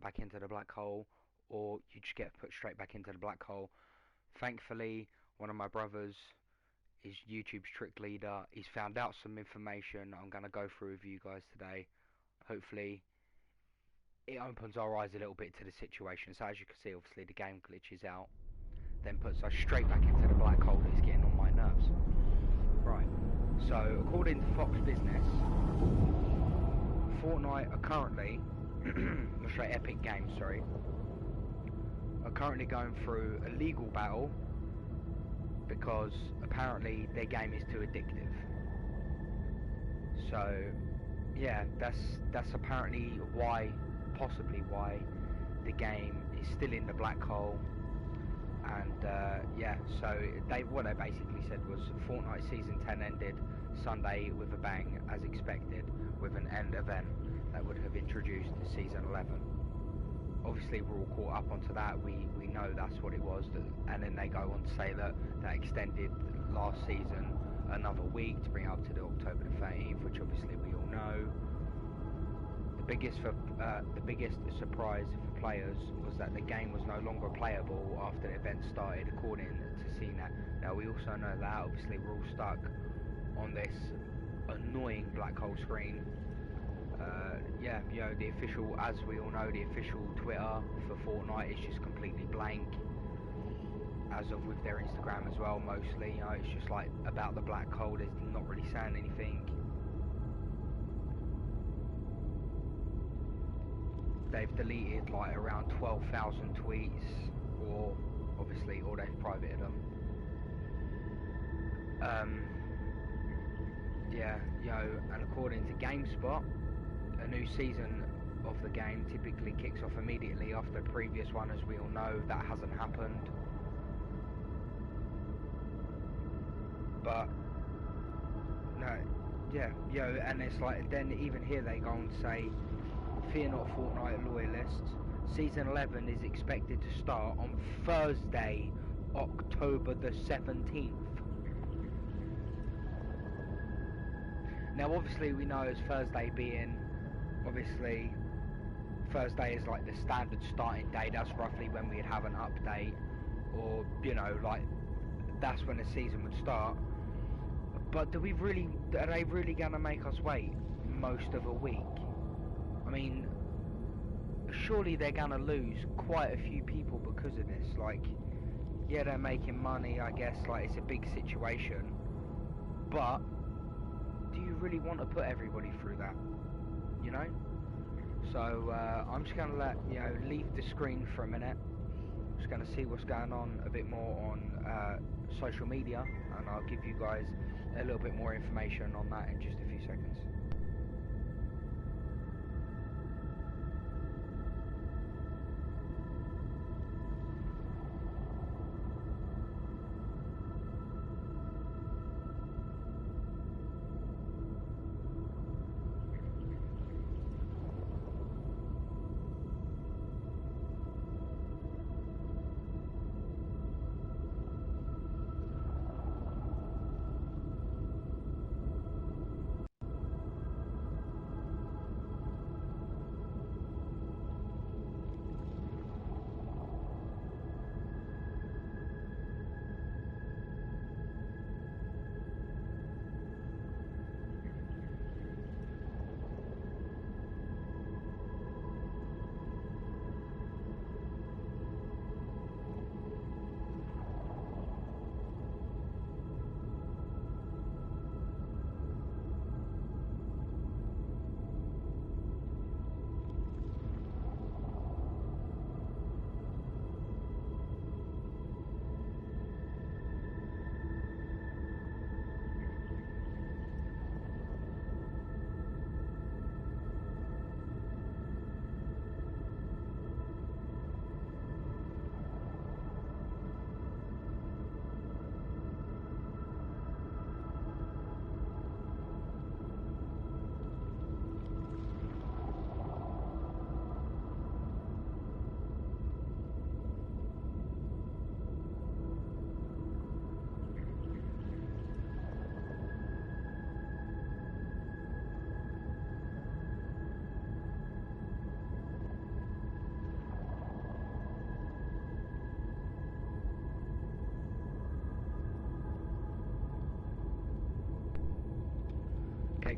back into the black hole, or you just get put straight back into the black hole. Thankfully, one of my brothers is YouTube's trick leader. He's found out some information I'm going to go through with you guys today. Hopefully, it opens our eyes a little bit to the situation. So as you can see, obviously the game glitches out, then puts us straight back into the black hole that is getting on my nerves. Right, so according to Fox Business, Fortnite are currently, Epic Games, sorry, are currently going through a legal battle because apparently their game is too addictive. So yeah, that's apparently why, possibly why, the game is still in the black hole. And yeah, so what they basically said was Fortnite Season 10 ended Sunday with a bang, as expected, with an end event that would have introduced Season 11. Obviously, we're all caught up onto that. We know that's what it was, and then they go on to say that extended last season another week to bring up to the October the 13th, which obviously we all know. The biggest surprise for players was that the game was no longer playable after the event started, according to CNET. Now we also know that obviously we're all stuck on this annoying black hole screen. Yeah, you know, the official, as we all know, the official Twitter for Fortnite is just completely blank, as of with their Instagram as well, mostly. You know, it's just like about the black hole, there's not really saying anything. They've deleted like around 12,000 tweets, or obviously, or they've privated them. Yeah, you know, and according to GameSpot, a new season of the game typically kicks off immediately after the previous one. As we all know, that hasn't happened. But no, yeah, you know, and it's like, then even here they go on to say, fear not, Fortnite loyalists, Season 11 is expected to start on Thursday, October the 17th. Now obviously we know as Thursday being, obviously Thursday is like the standard starting day, that's roughly when we'd have an update, or you know, like that's when the season would start. But are they really gonna make us wait most of a week? I mean, surely they're gonna lose quite a few people because of this. Like, yeah, they're making money, I guess, like it's a big situation, but do you really want to put everybody through that, you know? So I'm just going to leave the screen for a minute. Just going to see what's going on a bit more on social media, and I'll give you guys a little bit more information on that in just a few seconds.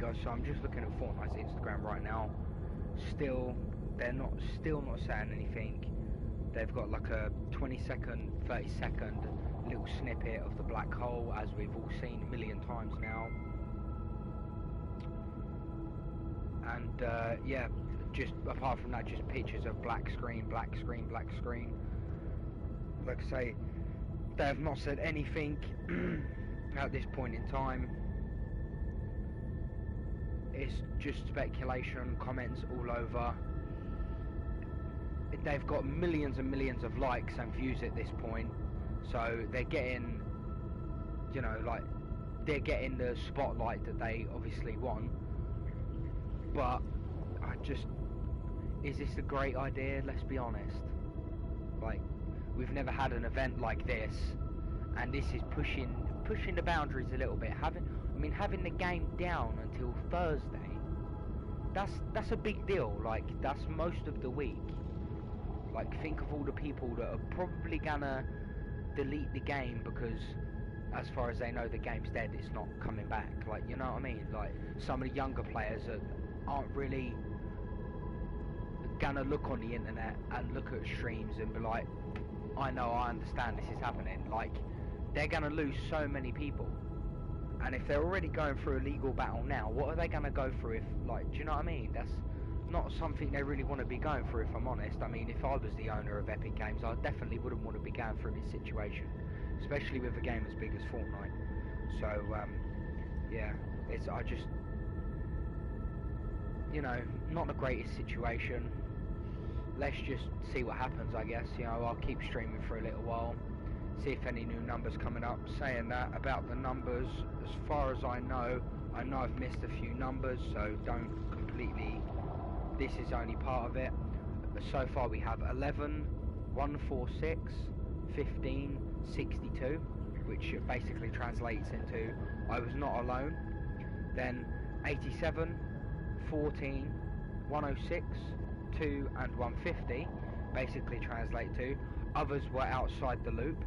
go. So I'm just looking at Fortnite's Instagram right now. They're not saying anything. They've got like a 20-second, 30-second little snippet of the black hole, as we've all seen a million times now. And yeah, just apart from that, just pictures of black screen, black screen, black screen. Like I say, they have not said anything at this point in time. It's just speculation, comments all over. They've got millions and millions of likes and views at this point, so they're getting, you know, like, they're getting the spotlight that they obviously want. But is this a great idea? Let's be honest. Like, we've never had an event like this, and this is pushing the boundaries a little bit. Having the game down until Thursday, that's a big deal. Like, that's most of the week. Like, think of all the people that are probably gonna delete the game because, as far as they know, the game's dead, it's not coming back. Like, you know what I mean? Like, some of the younger players that aren't really gonna look on the internet and look at streams and be like, I understand this is happening. Like, they're gonna lose so many people. And if they're already going through a legal battle now, what are they gonna go through if, like, do you know what I mean? That's not something they really want to be going through, if I'm honest. I mean, if I was the owner of Epic Games, I definitely wouldn't want to be going through this situation, especially with a game as big as Fortnite. So, yeah, I just, you know, not the greatest situation. Let's just see what happens, I guess. You know, I'll keep streaming for a little while, see if any new numbers coming up. Saying that about the numbers, as far as I know I've missed a few numbers, so don't completely. This is only part of it. So far we have 11, 146, 15, 62, which basically translates into I was not alone. Then 87, 14, 106, 2 and 150 basically translate to others were outside the loop.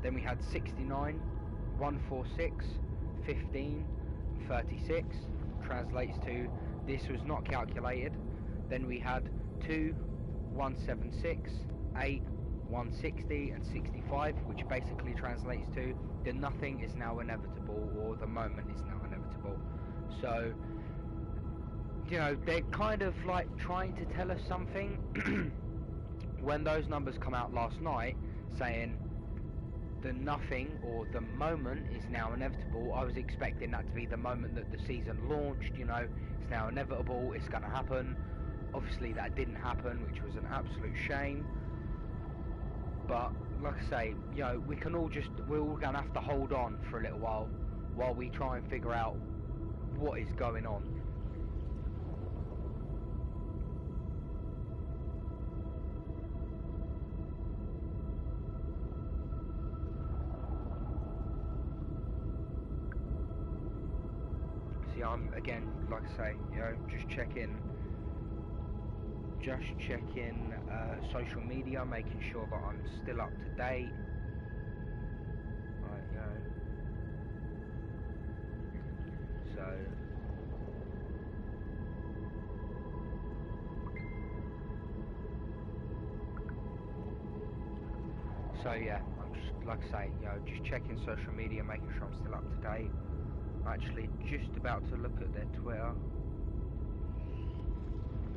Then we had 69, 146, 15, 36 translates to this was not calculated. Then we had 2, 176, 8, 160 and 65, which basically translates to the nothing is now inevitable, or the moment is now inevitable. So, you know, they're kind of like trying to tell us something. When those numbers come out last night saying the nothing or the moment is now inevitable, I was expecting that to be the moment that the season launched. You know, it's now inevitable, it's going to happen. Obviously that didn't happen, which was an absolute shame. But like I say, you know, we're all going to have to hold on for a little while we try and figure out what is going on. See, I'm, again, like I say, you know, just checking social media, making sure that I'm still up to date. Right, you know. So yeah, I'm just, like I say, you know, just checking social media, making sure I'm still up to date. I'm actually just about to look at their Twitter.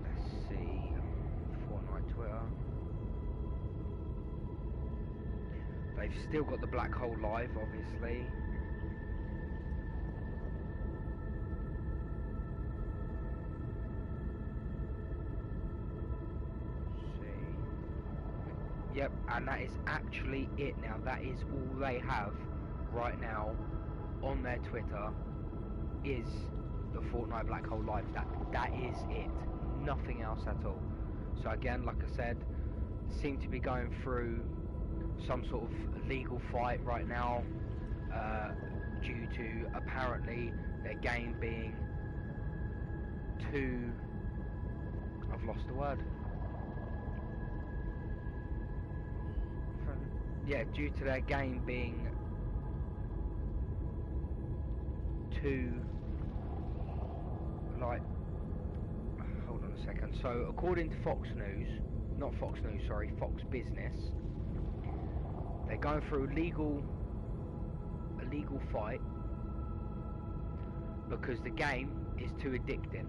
Let's see, Fortnite Twitter. They've still got the black hole live, obviously. Yep, and that is actually it now. That is all they have right now on their Twitter, is the Fortnite Black Hole Live. That is it. Nothing else at all. So again, like I said, seem to be going through some sort of legal fight right now, due to apparently their game being too... I've lost the word. Yeah, due to their game being too like, hold on a second. So according to Fox News, not Fox News, sorry, Fox Business, they're going through a legal fight because the game is too addicting.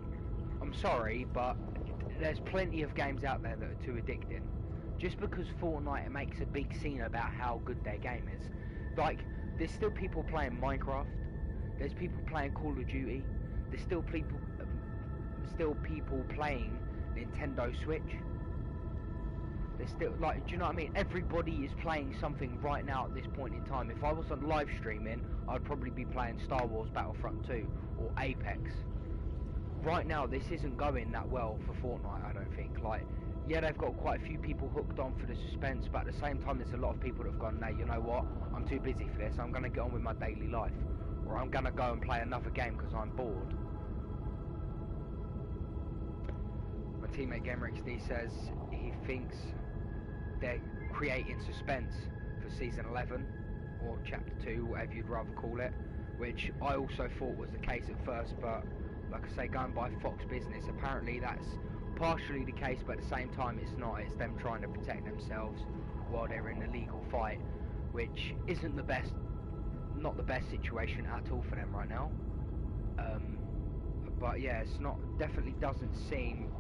I'm sorry, but there's plenty of games out there that are too addicting. Just because Fortnite makes a big scene about how good their game is. Like, there's still people playing Minecraft. There's people playing Call of Duty. There's still people playing Nintendo Switch. There's still, like, do you know what I mean? Everybody is playing something right now at this point in time. If I wasn't live streaming, I'd probably be playing Star Wars Battlefront 2 or Apex. Right now, this isn't going that well for Fortnite, I don't think. Like, yeah, they've got quite a few people hooked on for the suspense, but at the same time, there's a lot of people that have gone, no, you know what? I'm too busy for this. I'm going to get on with my daily life. Or I'm going to go and play another game because I'm bored. My teammate GamerXD says he thinks they're creating suspense for Season 11, or Chapter 2, whatever you'd rather call it, which I also thought was the case at first, but like I say, going by Fox Business, apparently that's partially the case, but at the same time it's not. It's them trying to protect themselves while they're in a legal fight, which isn't the best, not the best situation at all for them right now. But yeah, it's not, definitely doesn't seem,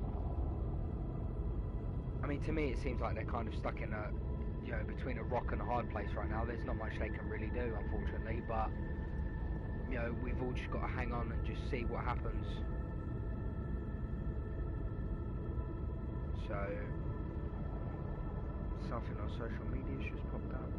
I mean, to me it seems like they're kind of stuck in a, you know, between a rock and a hard place right now. There's not much they can really do, unfortunately, but you know, we've all just got to hang on and just see what happens. So, something on social media's just popped up.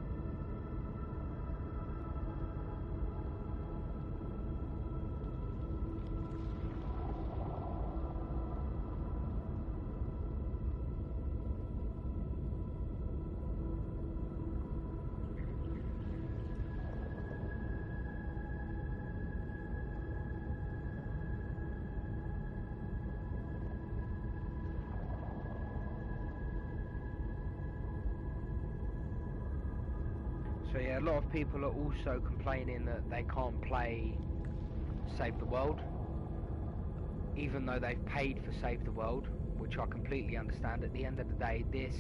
So yeah, a lot of people are also complaining that they can't play Save the World, even though they've paid for Save the World, which I completely understand. At the end of the day, this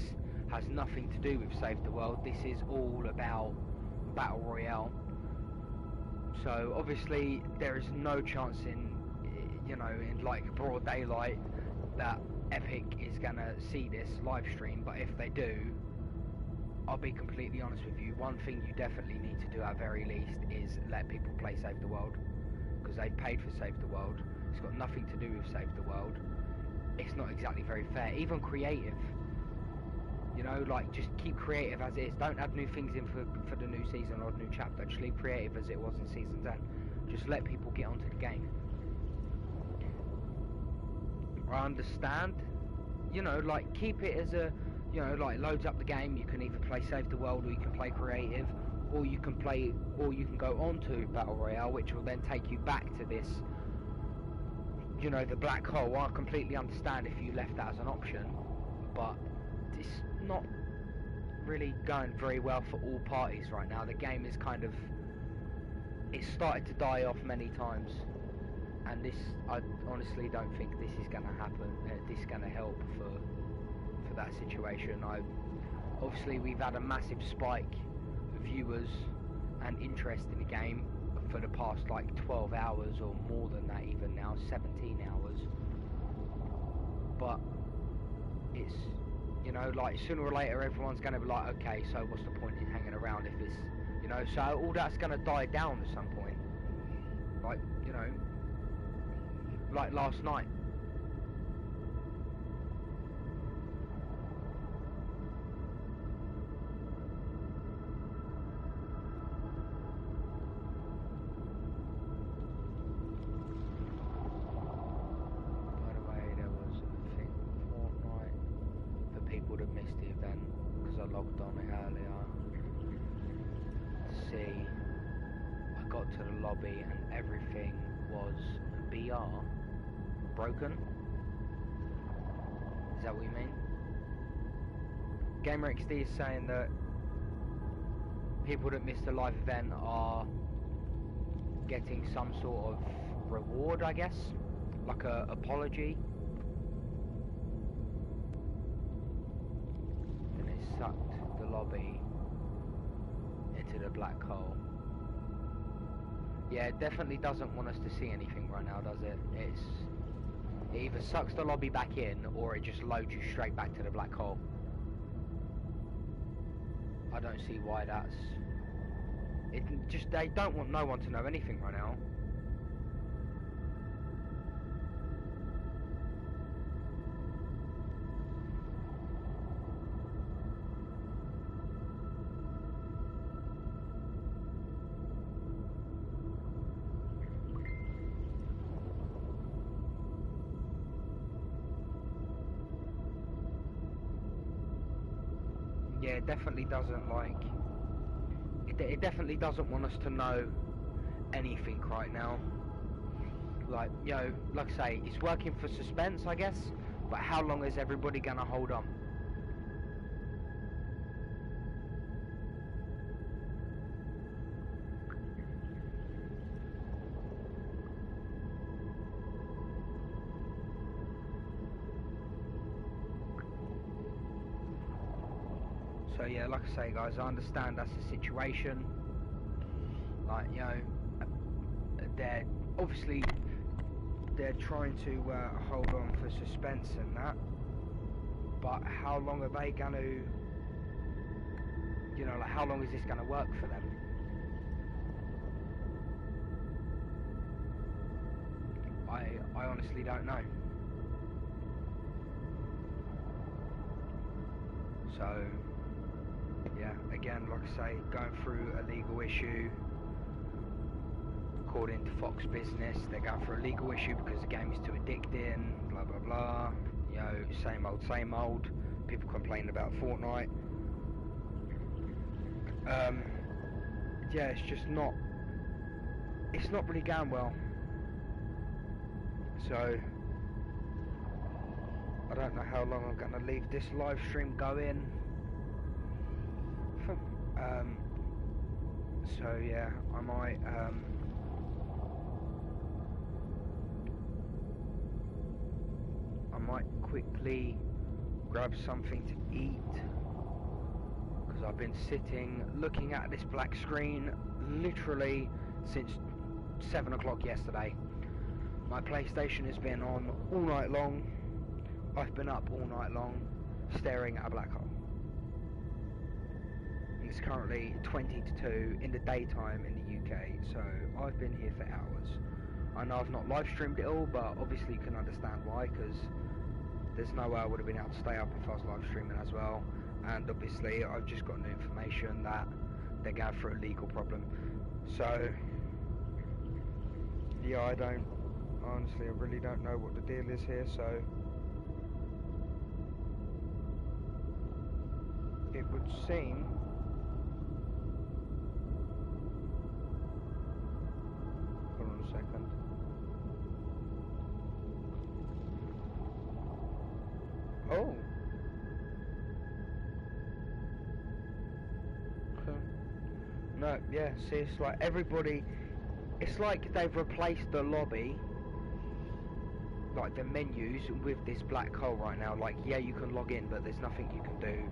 has nothing to do with Save the World. This is all about Battle Royale. So obviously there is no chance in, you know, in like broad daylight that Epic is gonna see this live stream, but if they do, I'll be completely honest with you, one thing you definitely need to do at very least is let people play Save the World, because they've paid for Save the World. It's got nothing to do with Save the World. It's not exactly very fair. Even creative, you know, like, just keep creative as it is. Don't add new things in for the new season or new chapter. Just leave creative as it was in Season 10. Just let people get onto the game. I understand, you know, like, keep it as a, you know, like, loads up the game. You can either play Save the World, or you can play creative, or you can go on to Battle Royale, which will then take you back to this, you know, the black hole. I completely understand if you left that as an option, but it's not really going very well for all parties right now. The game is kind of, it's started to die off many times, and this, I honestly don't think this is going to happen. This is going to help for that situation. Obviously we've had a massive spike of viewers and interest in the game for the past like 12 hours or more than that, even now 17 hours, but it's, you know, like, sooner or later everyone's going to be like, okay, so what's the point in hanging around if it's, you know, so all that's going to die down at some point, like, you know, like last night. Logged on it earlier. See, I got to the lobby and everything was BR, broken. Is that what you mean? GamerXD is saying that people that missed the live event are getting some sort of reward, I guess, like a apology. Then it sucked the lobby into the black hole. Yeah, it definitely doesn't want us to see anything right now, does it? It either sucks the lobby back in, or it just loads you straight back to the black hole. I don't see why that's... they don't want no one to know anything right now. Yeah, it definitely doesn't it definitely doesn't want us to know anything right now. Like, you know, like I say, it's working for suspense, I guess, but how long is everybody gonna hold on? So yeah, like I say, guys, I understand that's the situation. Like, you know, they're obviously trying to hold on for suspense and that, but how long are they going to, you know, like how long is this going to work for them? I honestly don't know. So yeah, again, like I say, going through a legal issue. According to Fox Business, they're going for a legal issue because the game is too addicting, blah blah blah. You know, same old, same old. People complain about Fortnite. Yeah, it's just not. It's not really going well. So I don't know how long I'm going to leave this live stream going. So yeah, I might quickly grab something to eat, because I've been sitting looking at this black screen literally since 7 o'clock yesterday. My PlayStation has been on all night long. I've been up all night long staring at a black hole. It's currently 20 to 2 in the daytime in the UK, so I've been here for hours. I know I've not live streamed it all, but obviously you can understand why, because there's no way I would have been able to stay up if I was live streaming as well. And obviously I've just got new information that they're going through a legal problem. So yeah, honestly I really don't know what the deal is here, so it would seem second. Oh. Okay. No, yeah, see, it's like everybody, it's like they've replaced the lobby, like the menus, with this black hole right now. Like, yeah, you can log in, but there's nothing you can do.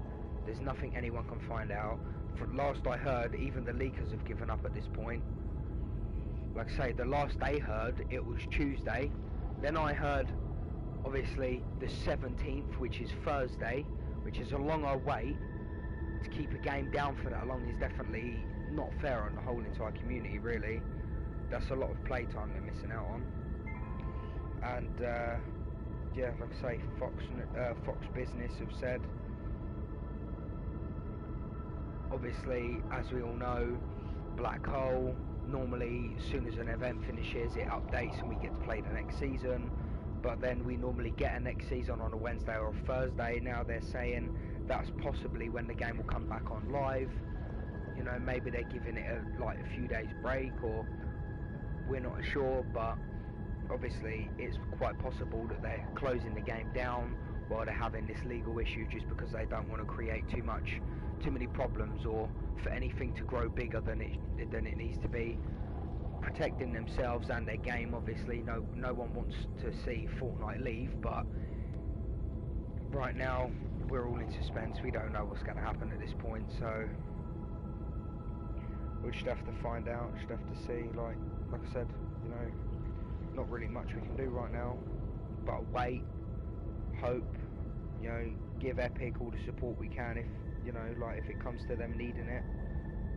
There's nothing anyone can find out. From last I heard, even the leakers have given up at this point. Like I say, the last they heard, it was Tuesday. Then I heard, obviously, the 17th, which is Thursday, which is a longer wait. To keep a game down for that long is definitely not fair on the whole entire community, really. That's a lot of playtime they're missing out on. And, yeah, like I say, Fox Business have said, obviously, as we all know, black hole, normally as soon as an event finishes it updates and we get to play the next season, but then we normally get a next season on a Wednesday or a Thursday. Now they're saying that's possibly when the game will come back on live. You know, maybe they're giving it a few days break, or we're not sure, but obviously it's quite possible that they're closing the game down while they're having this legal issue, just because they don't want to create too many problems, or for anything to grow bigger than it needs to be. protecting themselves and their game. Obviously, no one wants to see Fortnite leave, but right now we're all in suspense. We don't know what's going to happen at this point, so we'll just have to find out. Just have to see. Like I said, you know, not really much we can do right now, but wait, hope, you know, give Epic all the support we can. If you know, like if it comes to them needing it,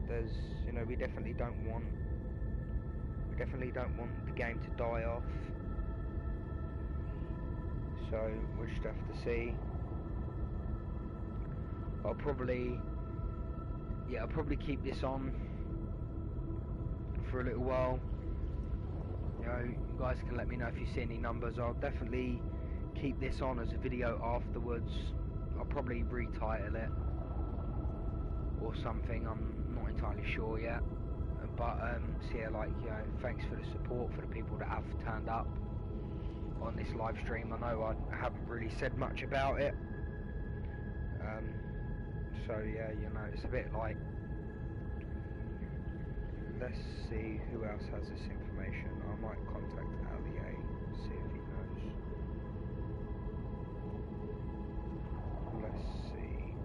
there's, you know, we definitely don't want the game to die off. So we'll just have to see. I'll probably keep this on for a little while. You know, you guys can let me know if you see any numbers. I'll definitely keep this on as a video afterwards. I'll probably retitle it or something. I'm not entirely sure yet. But so yeah, like, you know, thanks for the support for the people that have turned up on this live stream. I know I haven't really said much about it. So yeah, you know, it's a bit like, let's see who else has this information. I might contact Ali, see if he knows. Let's see.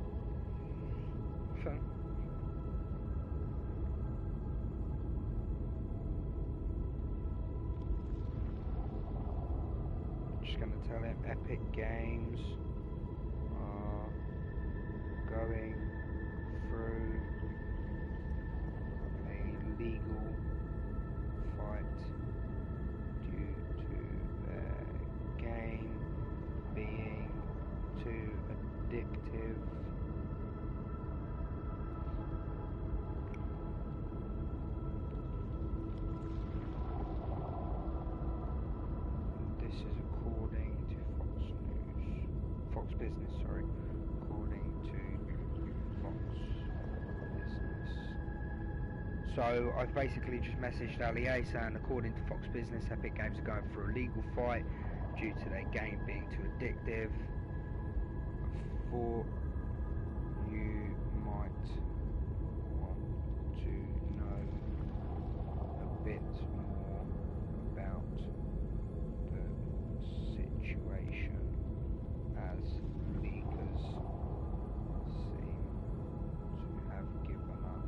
Phone. Just gonna tell him Epic Games are going through a legal fight due to their game being too addictive. This is according to Fox Business, sorry. According to Fox Business. So I've basically just messaged Ali saying, according to Fox Business, Epic Games are going through a legal fight due to their game being too addictive. I thought you might want to know a bit more about the situation, as leakers seem to have given up.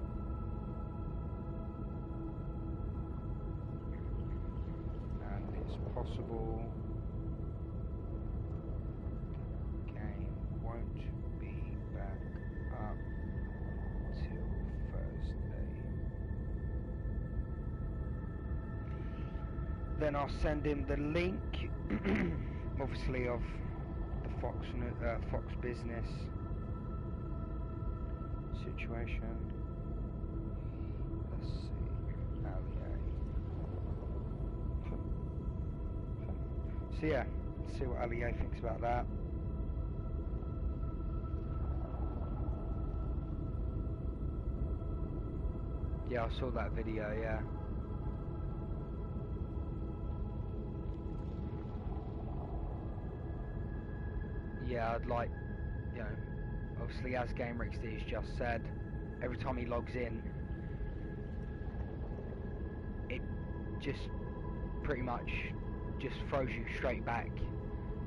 And it's possible the game won't be back up till Thursday. Then I'll send him the link, obviously, of the Fox Business situation. Let's see, Ali. So yeah, see what Ali thinks about that. Yeah, I saw that video, yeah. Yeah, I'd like, you know, obviously as GameRixD's just said, every time he logs in, it just pretty much just throws you straight back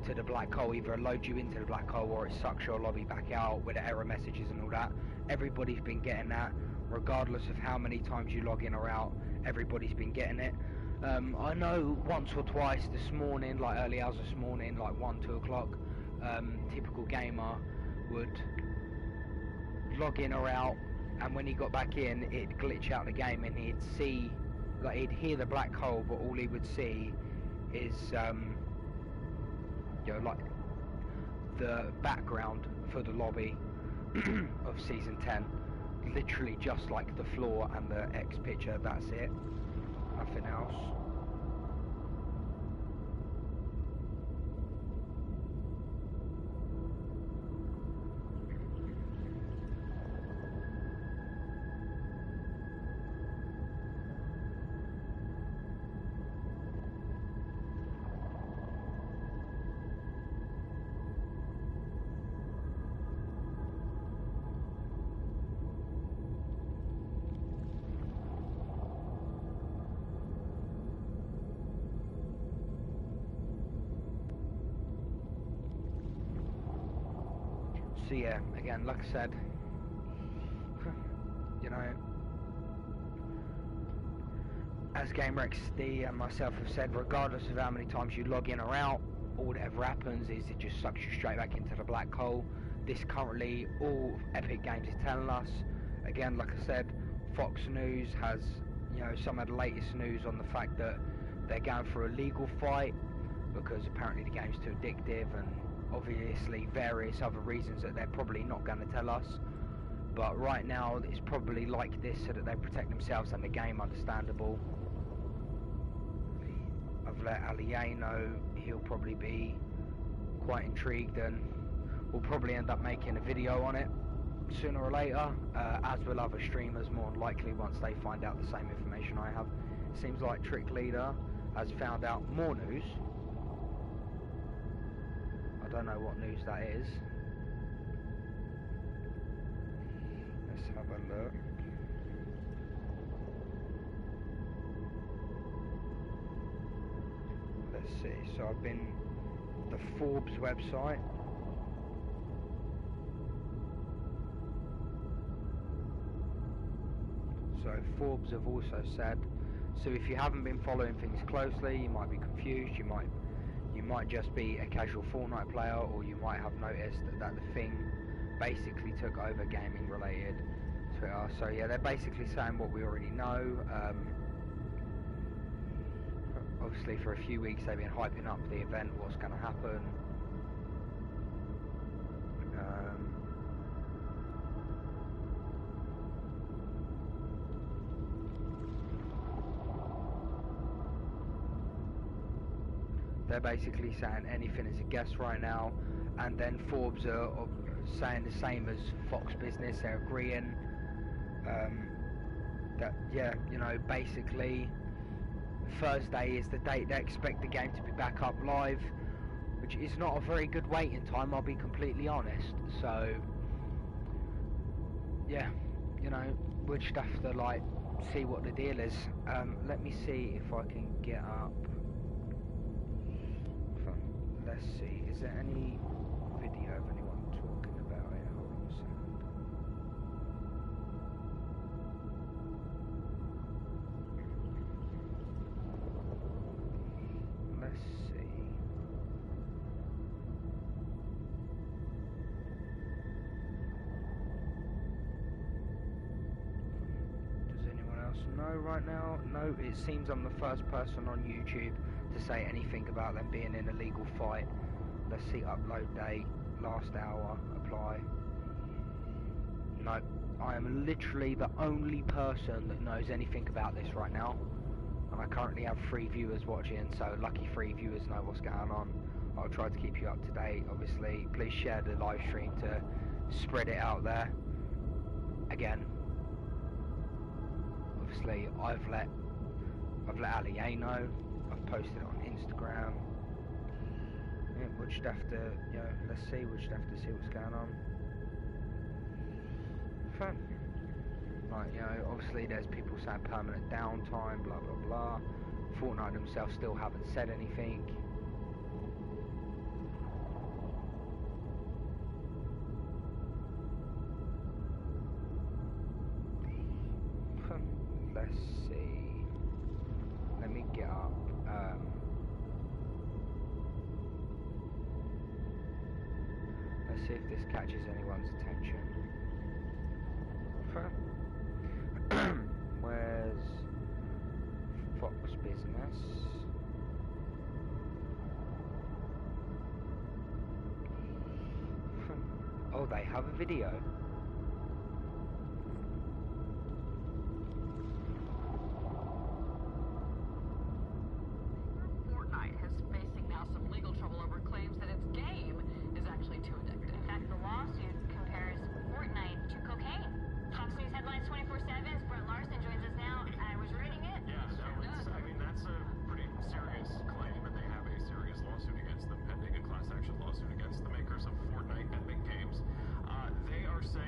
to the black hole. Either it loads you into the black hole or it sucks your lobby back out with the error messages and all that. Everybody's been getting that, regardless of how many times you log in or out. Everybody's been getting it. I know once or twice this morning, like early hours this morning, like 1, 2 o'clock, typical gamer would log in or out, and when he got back in, it'd glitch out the game and he'd see, like he'd hear the black hole, but all he would see is you know, like the background for the lobby of season 10, literally just like the floor and the X picture. That's it, nothing else. So yeah, again, like I said, you know, as GameRXD and myself have said, regardless of how many times you log in or out, all that ever happens is it just sucks you straight back into the black hole. This currently all Epic Games is telling us. Again, like I said, Fox News has, you know, some of the latest news on the fact that they're going for a legal fight because apparently the game's too addictive and obviously various other reasons that they're probably not going to tell us. But right now it's probably like this so that they protect themselves and the game, understandable. I've let Alié know he'll probably be quite intrigued and we'll probably end up making a video on it sooner or later, as will other streamers more than likely once they find out the same information I have. Seems like Trick Leader has found out more news. I don't know what news that is. Let's have a look. Let's see, so I've been the Forbes website. So Forbes have also said, so if you haven't been following things closely, you might be confused, you might just be a casual Fortnite player, or you might have noticed that the thing basically took over gaming related Twitter. So yeah, they're basically saying what we already know. Obviously for a few weeks they've been hyping up the event, what's going to happen. They're basically saying anything is a guess right now, and then Forbes are saying the same as Fox Business. They're agreeing that, yeah, you know, basically Thursday is the date they expect the game to be back up live, which is not a very good waiting time, I'll be completely honest. So yeah, you know, we'll just have to like see what the deal is. Let me see if I can get up. Let's see, is there any video of anyone talking about it? Hold on a second. Let's see. Does anyone else know right now? No, it seems I'm the first person on YouTube to say anything about them being in a legal fight. Let's see, upload date, last hour, apply. No, I am literally the only person that knows anything about this right now, and I currently have 3 viewers watching, so lucky 3 viewers know what's going on. I'll try to keep you up to date. Obviously please share the live stream to spread it out there. Again, obviously I've let Alié know, I've posted it on Instagram. Yeah, we'll just have to, you know, let's see, we'll just have to see what's going on. Fun. Like, you know, obviously there's people saying permanent downtime, blah blah blah. Fortnite themselves still haven't said anything. Let's see. Let me get up. Let's see if this catches anyone's attention. Where's Fox Business? Oh, they have a video. Fortnite is facing now some legal trouble over claims that its game is actually too addictive. In fact, the lawsuit compares Fortnite to cocaine. Fox News Headlines 24/7's Brent Larson joins us now. I was reading it. Yeah, I mean, that's a pretty serious claim, and they have a serious lawsuit against them, pending a class action lawsuit against the makers of Fortnite, Epic Games. They are saying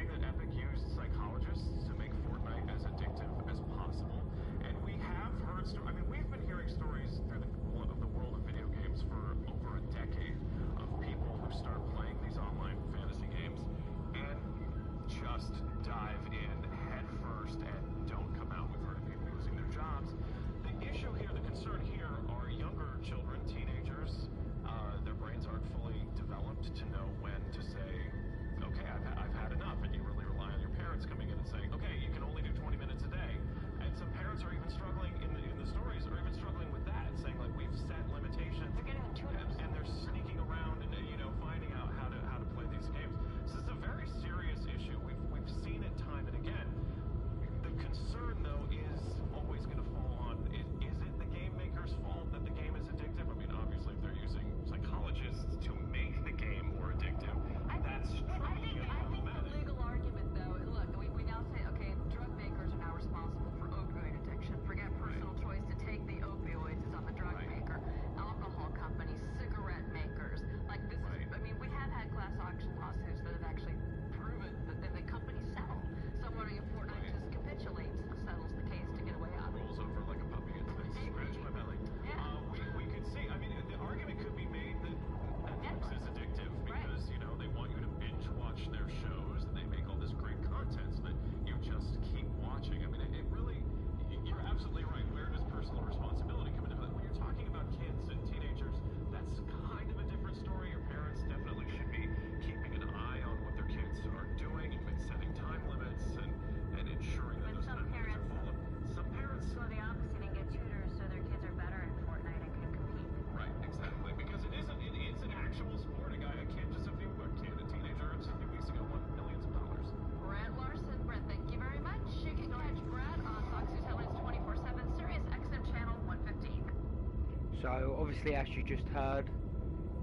So obviously, as you just heard,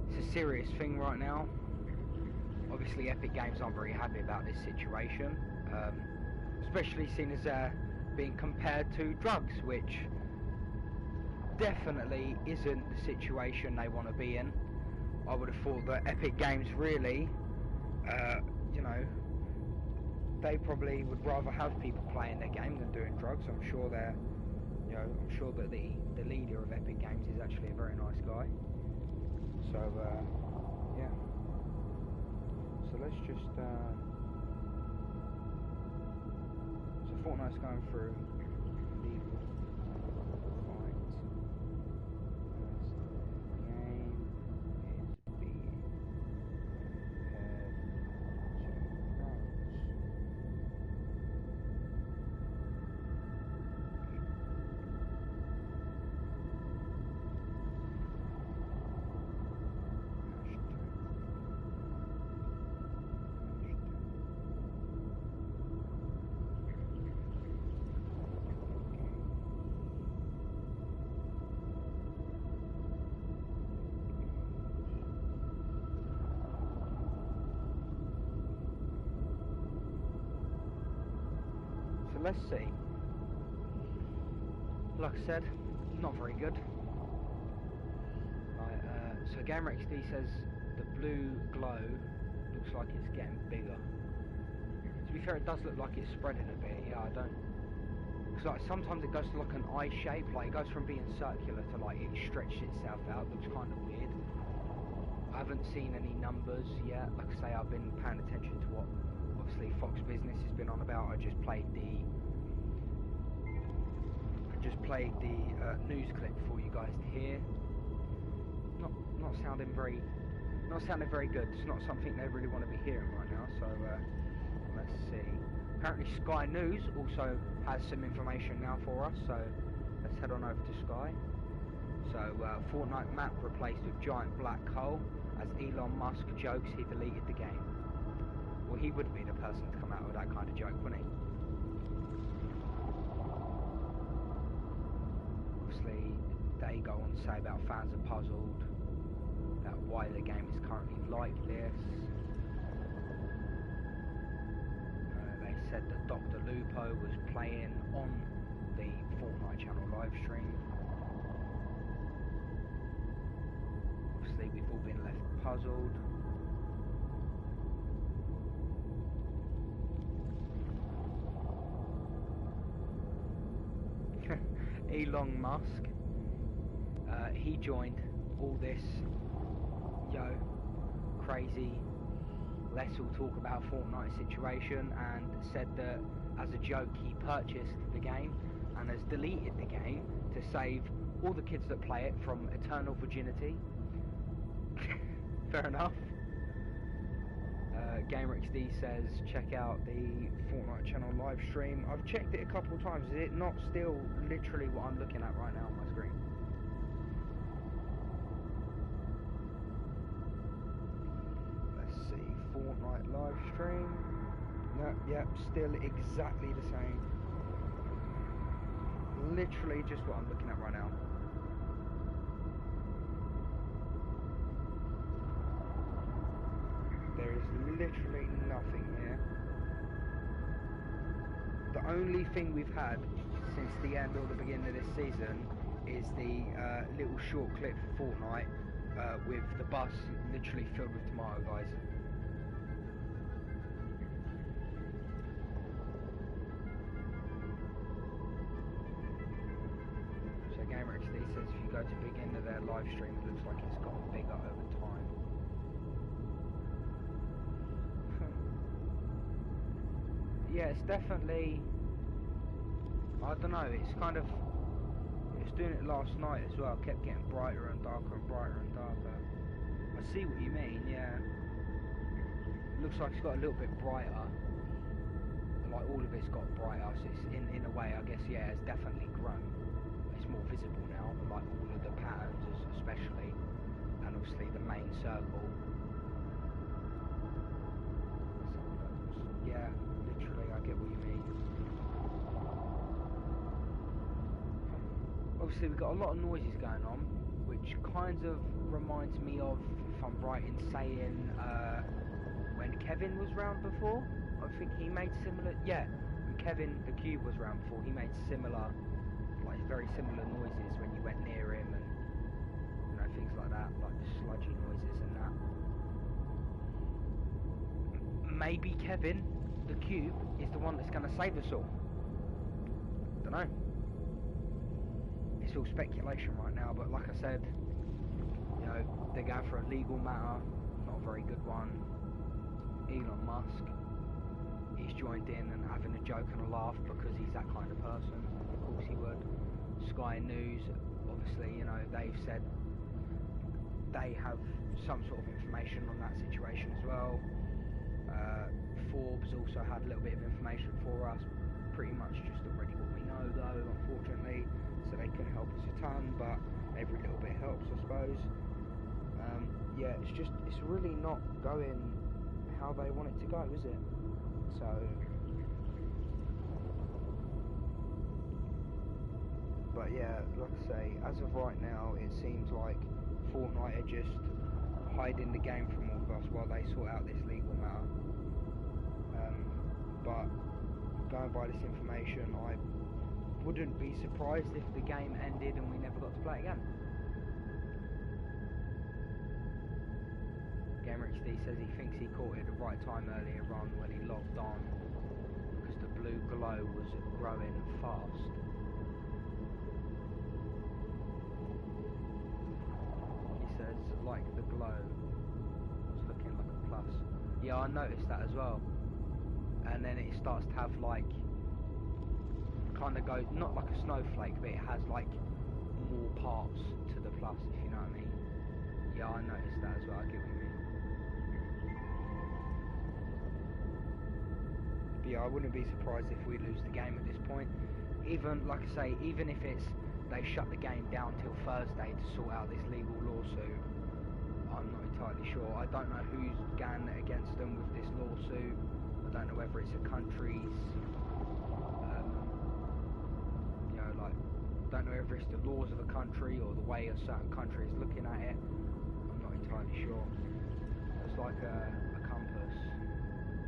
it's a serious thing right now. Obviously, Epic Games aren't very happy about this situation, especially seen as being compared to drugs, which definitely isn't the situation they want to be in. I would have thought that Epic Games really, you know, they probably would rather have people playing their game than doing drugs. I'm sure they're, you know, I'm sure that the leader of Epic Games is actually a very nice guy. So, yeah. So let's just, so Fortnite's going through legal fight. The game is being compared to drugs. So let's see. Like I said, not very good. Right, so GamerXD says the blue glow looks like it's getting bigger. To be fair, it does look like it's spreading a bit. Yeah, I don't. Because like sometimes it goes to like an eye shape, like it goes from being circular to like it stretches itself out. Looks kind of weird. I haven't seen any numbers yet. Like I say, I've been paying attention to what obviously Fox Business has been on about. I just played the news clip for you guys to hear. Not sounding very good. It's not something they really want to be hearing right now. So let's see. Apparently Sky News also has some information now for us. So let's head on over to Sky. So Fortnite map replaced with giant black hole as Elon Musk jokes he deleted the game. Well, he wouldn't be the person to come out with that kind of joke, wouldn't he? Obviously, they go on to say about fans are puzzled about why the game is currently like this. They said that Dr. Lupo was playing on the Fortnite channel live stream. Obviously, we've all been left puzzled. Elon Musk, he joined all this, crazy let's all talk about Fortnite situation and said that as a joke he purchased the game and has deleted the game to save all the kids that play it from eternal virginity. Fair enough. GamerXD says check out the Fortnite channel live stream. I've checked it a couple of times. Is it not still literally what I'm looking at right now on my screen? Let's see, Fortnite live stream. No, yep, still exactly the same. Literally just what I'm looking at right now. There is literally nothing here. The only thing we've had since the end or the beginning of this season is the little short clip for Fortnite with the bus literally filled with tomato guys. So GamerXD says if you go to begin of their live stream, it looks like it's gotten bigger over time. Yeah, it's definitely, I don't know, it's kind of, it was doing it last night as well, kept getting brighter and darker and brighter and darker. I see what you mean, yeah. Looks like it's got a little bit brighter, like all of it's got brighter, so it's in a way, I guess, yeah, it's definitely grown. It's more visible now, like all of the patterns especially, and obviously the main circle. Yeah. I get what you mean. Obviously we've got a lot of noises going on, which which kind of reminds me of, if I'm right in saying, when Kevin was round before. I think he made similar. Yeah, when Kevin the Cube was round before, he made similar, like very similar noises when you went near him, and things like that, like sludgy noises and that. Maybe Kevin the Cube is the one that's going to save us all. Don't know. It's all speculation right now, but like I said, they're going for a legal matter, not a very good one. Elon Musk, he's joined in and having a joke and a laugh because he's that kind of person. Of course he would. Sky News, obviously, they've said they have some sort of information on that situation as well. Forbes also had a little bit of information for us, pretty much just already what we know though, unfortunately, so they couldn't help us a ton, but every little bit helps, I suppose. Yeah, it's really not going how they want it to go, is it? So but yeah, like I say, as of right now, it seems like Fortnite are just hiding the game from all of us while they sort out this legal matter. But going by this information, I wouldn't be surprised if the game ended and we never got to play it again. GamerXD says he thinks he caught it at the right time earlier on when he logged on, because the blue glow was growing fast. He says, like the glow was looking like a plus. Yeah, I noticed that as well. And then it starts to have like, kind of goes, not like a snowflake, but it has like more parts to the plus, if you know what I mean. Yeah, I noticed that as well, I get what you mean. But yeah, I wouldn't be surprised if we lose the game at this point. Even, like I say, even if it's, they shut the game down till Thursday to sort out this legal lawsuit, I'm not entirely sure. I don't know who's going against them with this lawsuit. I don't know whether it's a country's, don't know whether it's the laws of a country or the way a certain country is looking at it. I'm not entirely sure. It's like a compass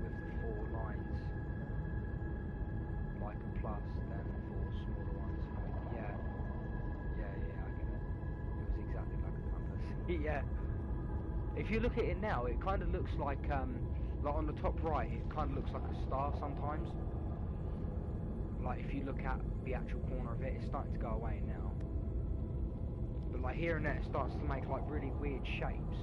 with the 4 lines, like a plus, then 4 smaller ones. Yeah, I get it. It was exactly like a compass. Yeah. If you look at it now, it kind of looks like on the top right, it kind of looks like a star sometimes. Like if you look at the actual corner of it, it's starting to go away now. But like here and there, it starts to make like really weird shapes.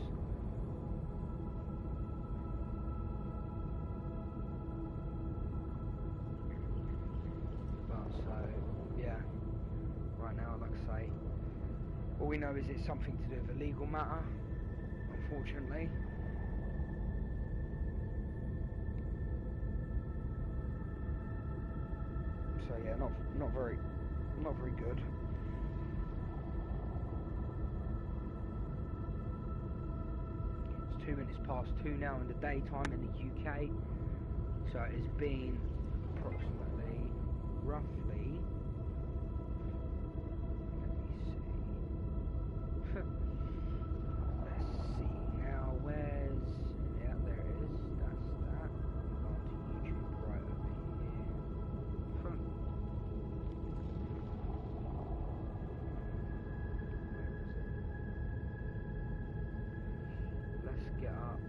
But so, yeah. Right now, like I say, all we know is it's something to do with a legal matter, unfortunately. So yeah, not very good. It's 2 minutes past 2 now in the daytime in the UK. So it has been approximately, roughly, let me see. Let's see now, where's, yeah, there it is, that's that. We're on to YouTube right over here. Let's get up.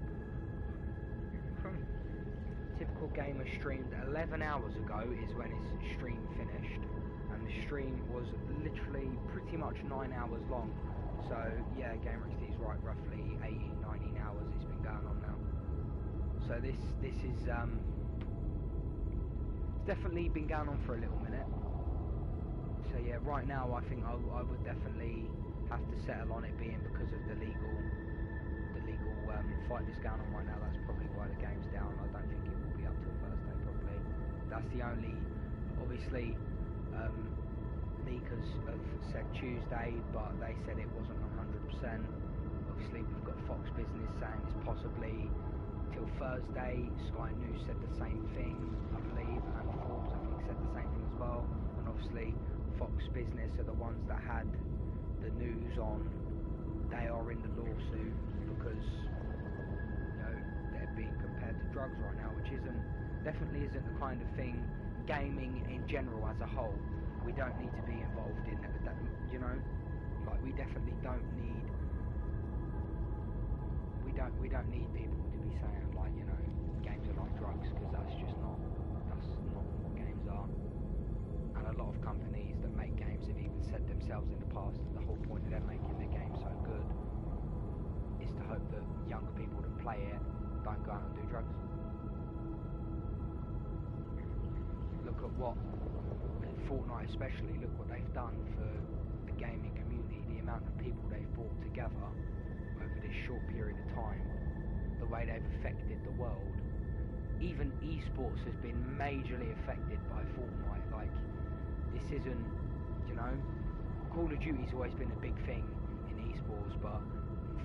Typical gamer streamed 11 hours ago is when his stream finished, and the stream was literally pretty much 9 hours long. So yeah, GamerXD is right, roughly 18-19 hours it's been going on now. So this is it's definitely been going on for a little minute. So yeah, right now I think I would definitely have to settle on it being because of the legal fight that's going on right now. That's probably why the game's down. I don't think it will be up till Thursday probably. That's the only, obviously, leakers have said Tuesday, but they said it wasn't 100%. Obviously we've got Fox Business saying it's possibly till Thursday. Sky News said the same thing, I believe, and Forbes I think said the same thing as well. And obviously Fox Business are the ones that had the news on they are in the lawsuit because they're being compared to drugs right now, which definitely isn't the kind of thing. Gaming in general as a whole, we don't need to be involved in that. Like we definitely don't need. We don't need people to be saying like games are like drugs, because that's not what games are. And a lot of companies that make games have even said themselves in the past that the whole point of them making their game so good is to hope that younger people that play it don't go out and do drugs. Look at what Fortnite especially, look what they've done for the gaming community, the amount of people they've brought together over this short period of time, the way they've affected the world. Even esports has been majorly affected by Fortnite. Like, this isn't, Call of Duty's always been a big thing in esports, but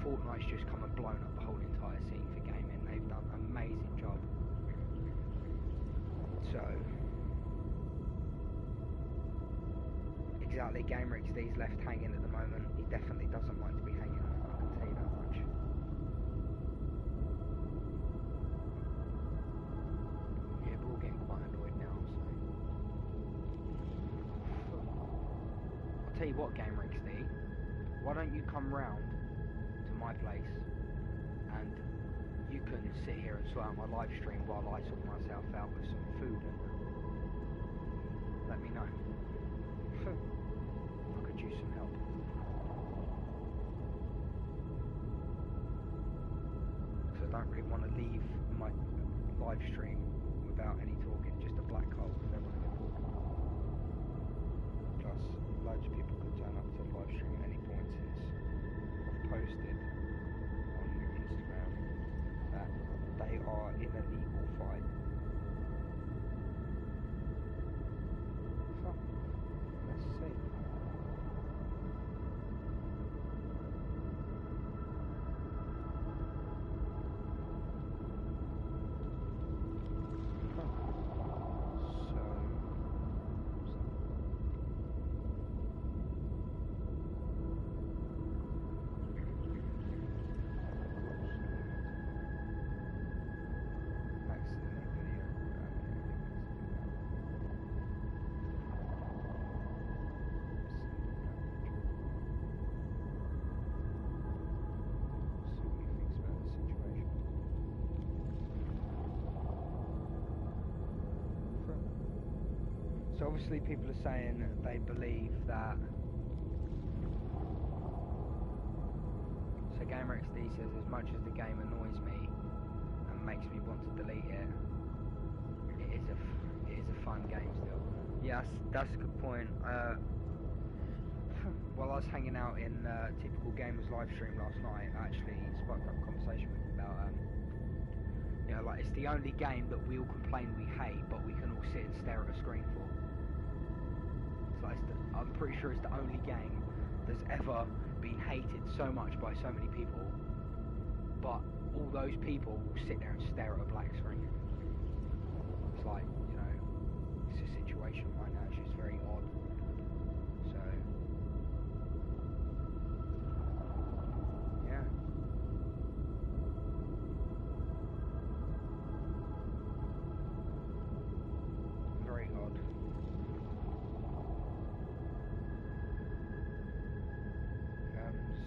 Fortnite's just come and blown up the whole entire scene for gaming. They've done an amazing job. So, exactly, GamerXD's left hanging at the moment. He definitely doesn't like to be hanging, I can tell you that much. Yeah, we're all getting quite annoyed now, so... I'll tell you what, GamerXD, why don't you come round to my place and you can sit here and sort out my live stream while I sort myself out with some food and let me know. I could use some help. Because I don't really want to leave my live stream without any talking, just a black hole, because everyone will get bored. Plus, loads of people could turn up to the live stream at any point, since I've posted on Instagram that they are in a legal fight. So, let's see. So obviously people are saying that they believe that... So GamerXD says, as much as the game annoys me and makes me want to delete it, it is a fun game still. Yes, that's a good point. While I was hanging out in Typical Gamers live stream last night, I actually sparked up a conversation with him about like, it's the only game that we all complain we hate, but we can all sit and stare at a screen for. I'm pretty sure it's the only game that's ever been hated so much by so many people, but all those people will sit there and stare at a black screen. It's like, it's a situation right now, it's just very odd. So, yeah. Very odd.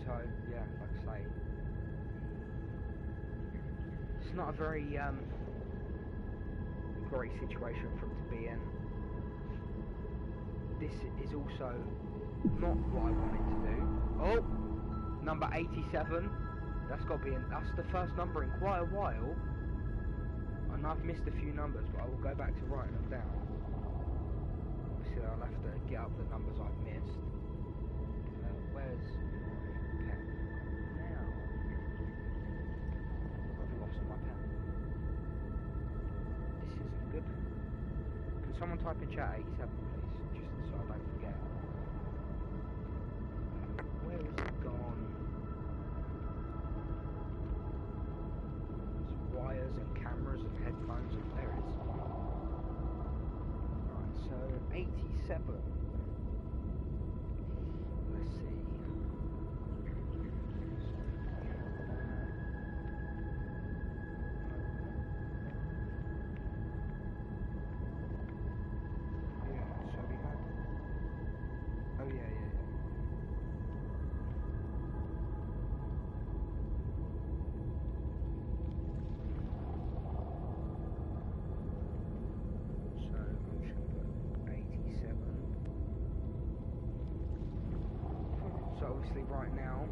So, yeah, like I say, it's not a very great situation for him to be in. This is also not what I wanted to do. Oh, number 87. That's got to be that's the first number in quite a while. And I've missed a few numbers, but I will go back to writing them down. Obviously, I'll have to get up the numbers I've missed. Where's my pen now? I've lost my pen. This isn't good. Can someone type in chat 87, please? Just so I don't forget. Where is it gone? There's wires and cameras and headphones, and there it is. Right, so 87. Let's see. obviously right now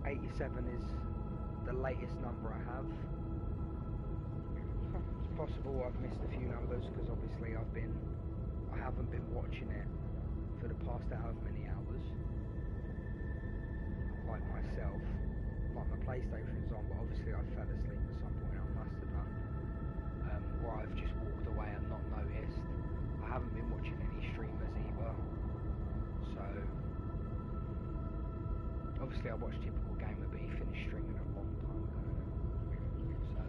87 is the latest number I have. It's possible I've missed a few numbers because obviously I haven't been watching it for the past however many hours. Like myself, like my PlayStation's on, but obviously I fell asleep at some point. I must have done, or I've just walked away and not noticed. I haven't been watching any streamers either, so obviously I watched Typical Gamer, but he finished streaming a long time ago. So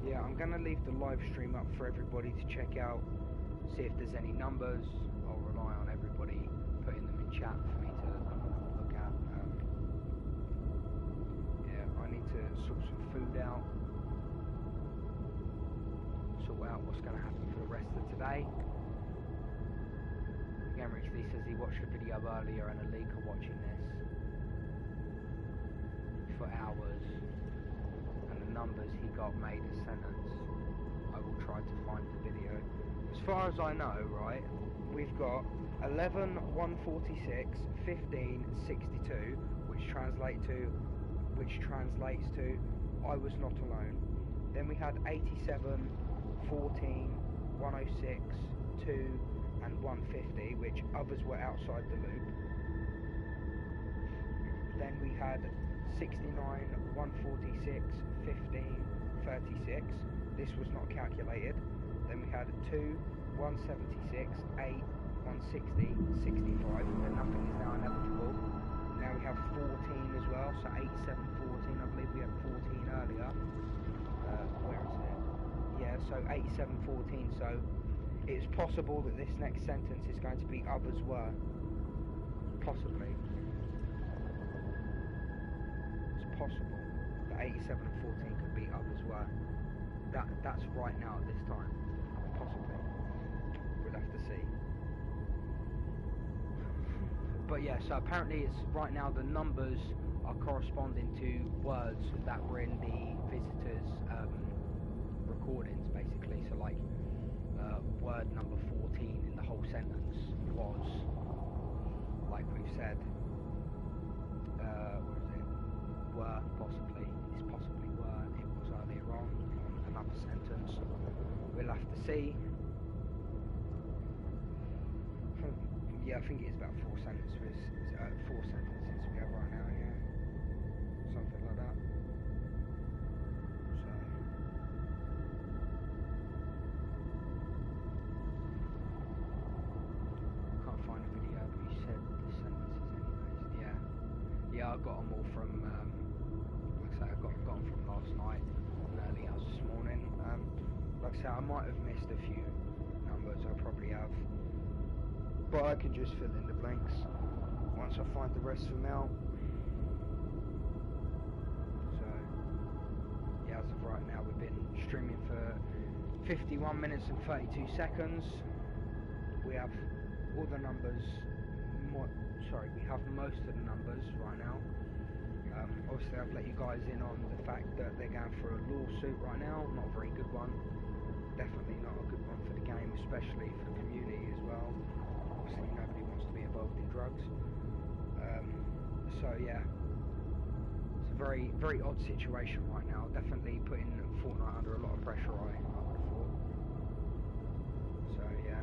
yeah, I'm gonna leave the live stream up for everybody to check out, see if there's any numbers. I'll rely on everybody putting them in chat for me to look at. Yeah, I need to sort some food out, sort out what's going to happen for the rest of today. Again, Rich Lee says he watched a video earlier and a leaker watching this for hours, and the numbers he got made a sentence. I will try to find the video. As far as I know, right, we've got 11, 146, 15, 62, which translates to I was not alone. Then we had 87, 14, 106, 2, and 150, which others were outside the loop. Then we had 69, 146, 15, 36. This was not calculated. Then we had 2, 176, 8, 160, 65, and nothing is now inevitable. Now we have 14 as well, so 87, 14. I believe we had 14 earlier. Where is it? Yeah, so 87, 14. So it's possible that this next sentence is going to be others were. Possibly. It's possible that 87 and 14 could be others were. That's right now at this time. Possibly. We'll have to see. But yeah, so apparently it's right now the numbers are corresponding to words that were in the visitors' recordings, basically. So like word number 14 in the whole sentence was, like we've said, what is it? Were, possibly. It's possibly were. It was earlier on another sentence. We'll have to see. Yeah, I think it is about 4 sentences we have right now, yeah. Something like that. So can't find a video, but you said the sentences anyways. Yeah. Yeah, I got them all from like I say, I got them from last night and early hours this morning. Like I say, I might have missed a few numbers, I probably have. But I can just fill in the blanks once I find the rest of them out. So, yeah, as of right now, we've been streaming for 51 minutes and 32 seconds. We have all the numbers, we have most of the numbers right now. Obviously, I've let you guys in on the fact that they're going for a lawsuit right now. Not a very good one. Definitely not a good one for the game, especially for the community as well. Obviously nobody wants to be involved in drugs. So yeah, it's a very, very odd situation right now. Definitely putting Fortnite under a lot of pressure, I would have thought. So yeah,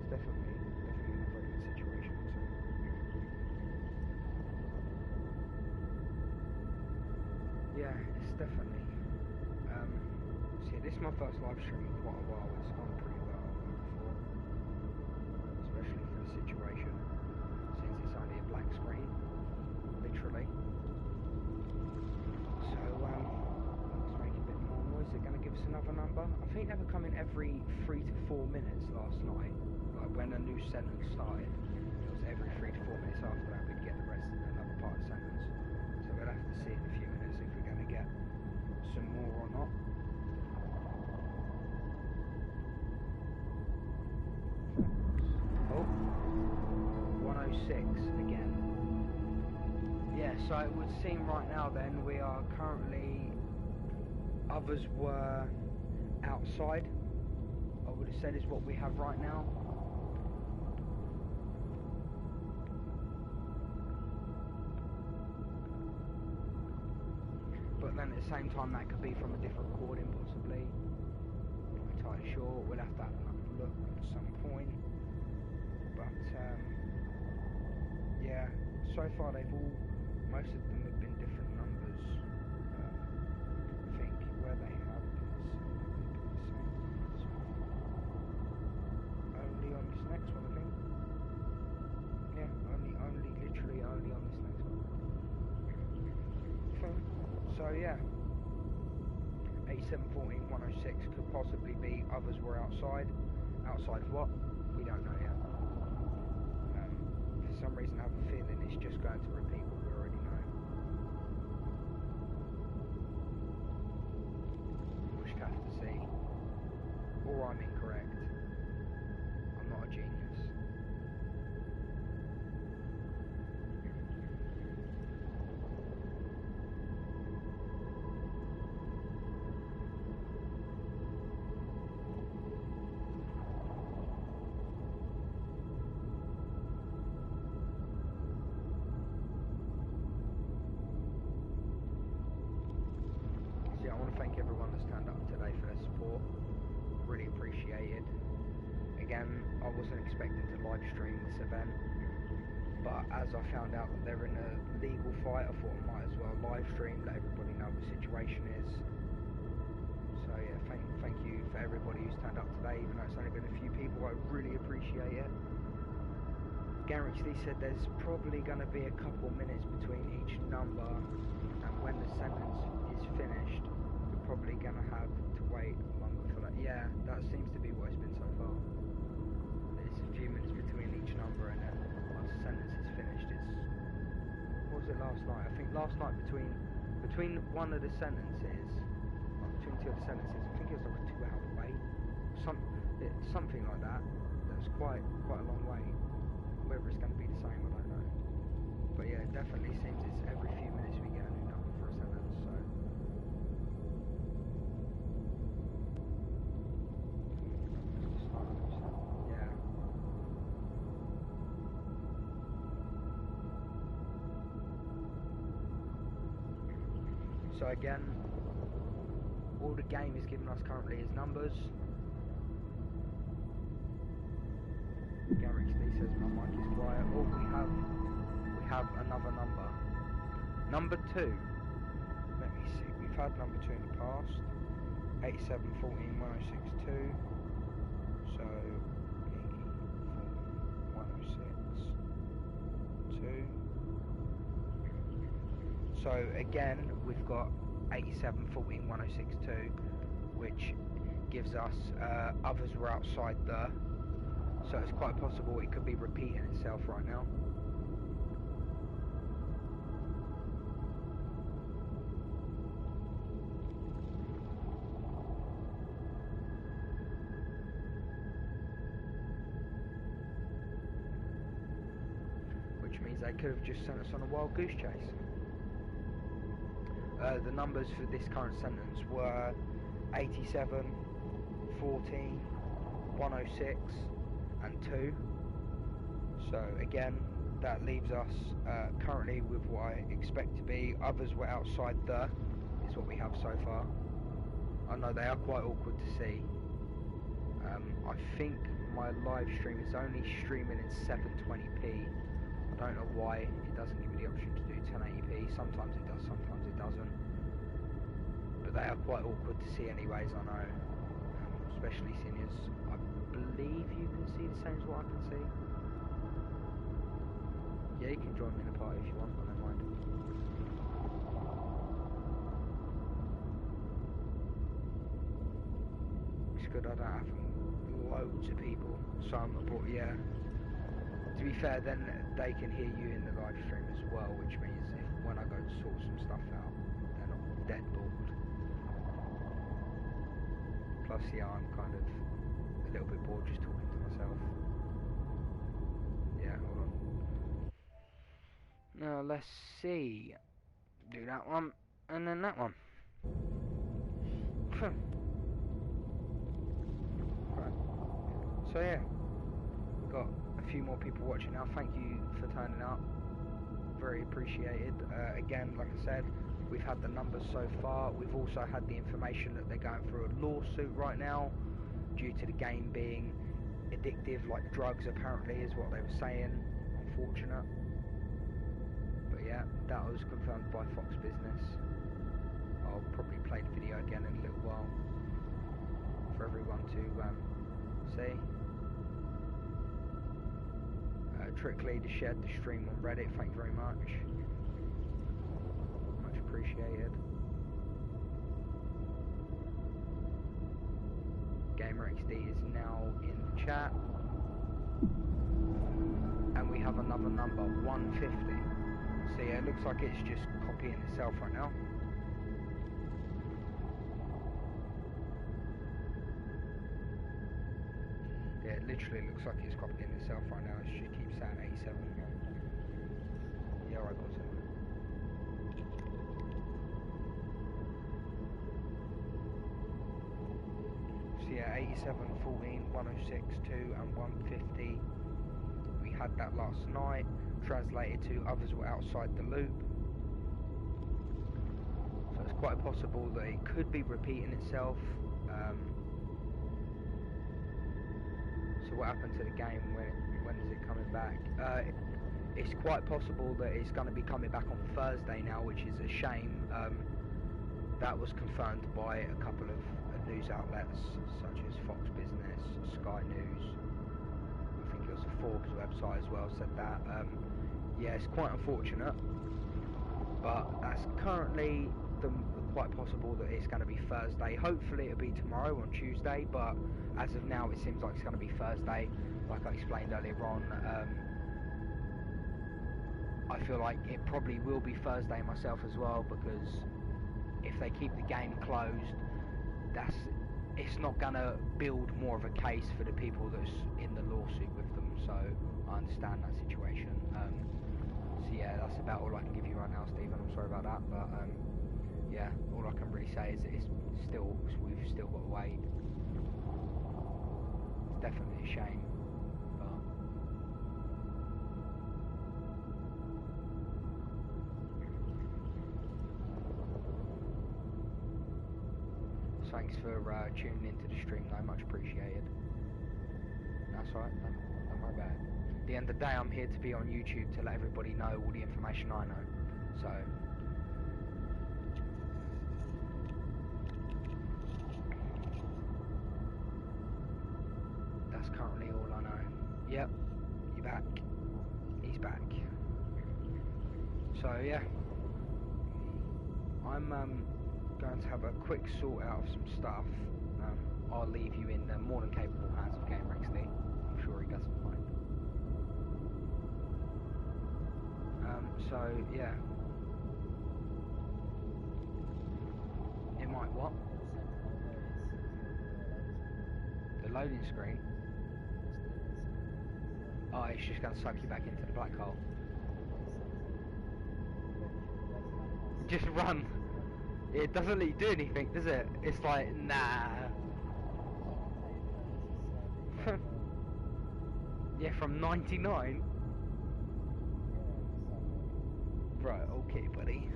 it's definitely not a very good situation. So yeah, it's definitely. So yeah, this is my first live stream in quite a while. It's gone pretty well, I would have thought. Especially for the situation, since it's only a blank screen, literally. So, let's make a bit more noise. They're going to give us another number. I think they were coming every 3 to 4 minutes last night. Like when a new sentence started, it was every 3 to 4 minutes after that we'd get the rest, another part of the sentence. So we'll have to see in a few minutes if we're going to get some more or not. Oh, 106 again. Yeah, so it would seem right now then we are currently, others were outside, I would have said is what we have right now. then at the same time that could be from a different recording possibly. Not entirely sure. We'll have to have another look at some point. But yeah, so far most of them have been different numbers. I think where they have been the same. Only on this next one, I think. Yeah, literally only on this next one. So yeah, 8714 106 could possibly be others were outside. Outside of what? We don't know yet. For some reason I have a feeling it's just going to repeat what we already know. We'll just have to see. Or I'm incorrect. I'm not a genius. I want to thank everyone that's turned up today for their support. Really appreciated. Again, I wasn't expecting to live stream this event, but as I found out that they're in a legal fight, I thought I might as well live stream, let everybody know what the situation is. So yeah, thank you for everybody who's turned up today, even though it's only been a few people. I really appreciate it. Garrix D said there's probably going to be a couple minutes between each number, and when the sentence is finished, we're probably going to have to wait longer for that. Yeah, that seems to be what it's been so far. There's a few minutes between each number, and then once the sentence is finished, it's... What was it last night? I think last night between one of the sentences, like between two of the sentences, I think it was like a 2-hour wait. Something like that. That was quite a long wait. Whether it's going to be the same, I don't know. But yeah, it definitely seems it's every few minutes we get a new number for a sentence, so... Yeah. So again, all the game is giving us currently is numbers. Garrix D says my mic is quiet. Oh, we have another number. Number 2. Let me see. We've had number 2 in the past. 8714 1062. So 1062. So again, we've got 8714 1062, which gives us others were outside the. So it's quite possible it could be repeating itself right now. Which means they could have just sent us on a wild goose chase. The numbers for this current sentence were 87, 14, 106 and 2. So again, that leaves us currently with what I expect to be others were outside the, is what we have so far. I know they are quite awkward to see. I think my live stream is only streaming in 720p. I don't know why it doesn't give me the option to do 1080p. Sometimes it does, sometimes it doesn't. But they are quite awkward to see anyways, I know. Especially seeing as I believe you can see the same as what I can see. Yeah, you can join me in the party if you want, I don't mind. It's good I don't have loads of people, so I'm abroad, yeah. To be fair, then they can hear you in the live stream as well, which means if when I go to sort some stuff out, they're not dead bored. Plus, yeah, I'm kind of a little bit bored just talking to myself. Yeah, hold on. Now, let's see. Do that one, and then that one. Right. So, yeah. We've got a few more people watching now. Thank you for turning up. Very appreciated. Again, like I said, We've had the numbers so far. We've also had the information that they're going through a lawsuit right now due to the game being addictive, like drugs apparently is what they were saying. Unfortunate. But yeah, that was confirmed by Fox Business. I'll probably play the video again in a little while for everyone to see. Trick Leader shared the stream on Reddit, thank you very much. Much appreciated. GamerXD is now in the chat. And we have another number, 150. So yeah, it looks like it's just copying itself right now. Yeah, it literally looks like it's copying itself right now. It just keeps saying 87. Yeah, right, got it. So yeah, 87, 14, 106, 2 and 150. We had that last night. Translated to others were outside the loop. So it's quite possible that it could be repeating itself. So what happened to the game? When is it coming back? It's quite possible that it's going to be coming back on Thursday now, which is a shame. That was confirmed by a couple of news outlets such as Fox Business, Sky News. I think it was a Forbes website as well said that. Yeah, it's quite unfortunate, but that's currently quite possible that it's going to be Thursday. Hopefully it'll be tomorrow on Tuesday, but as of now it seems like it's going to be Thursday, like I explained earlier on. I feel like it probably will be Thursday myself as well, because if they keep the game closed, it's not going to build more of a case for the people that's in the lawsuit with them, so I understand that situation. So yeah, that's about all I can give you right now, Stephen. I'm sorry about that, but yeah, all I can really say is that we've still got to wait. It's definitely a shame, but thanks for tuning into the stream though, much appreciated. That's alright, don't worry about it. At the end of the day, I'm here to be on YouTube to let everybody know all the information I know, so that's currently all I know. Yep, you're back. He's back. So yeah, I'm going to have a quick sort out of some stuff. I'll leave you in the more than capable hands of GamerXD. I'm sure he doesn't mind. So yeah, it might what? The loading screen. Oh, it's just going to suck you back into the black hole. Just run. It doesn't let you do anything, does it? It's like, nah. Yeah, from 99. Right, okay, buddy.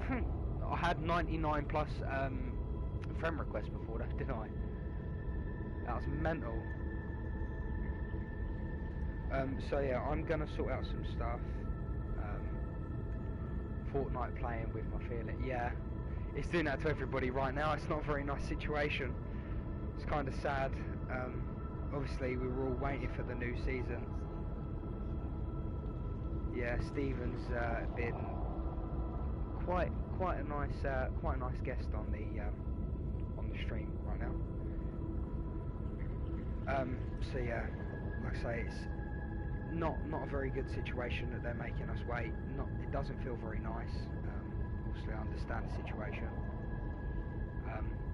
I had 99 plus friend requests before that, didn't I? That was mental. So yeah, I'm gonna sort out some stuff. Fortnite playing with my feeling. Yeah, it's doing that to everybody right now. It's not a very nice situation. It's kind of sad. Obviously, we were all waiting for the new season. Yeah, Steven's been quite a nice guest on the stream right now. So yeah, like I say, it's not a very good situation that they're making us wait. It doesn't feel very nice. Obviously, I understand the situation.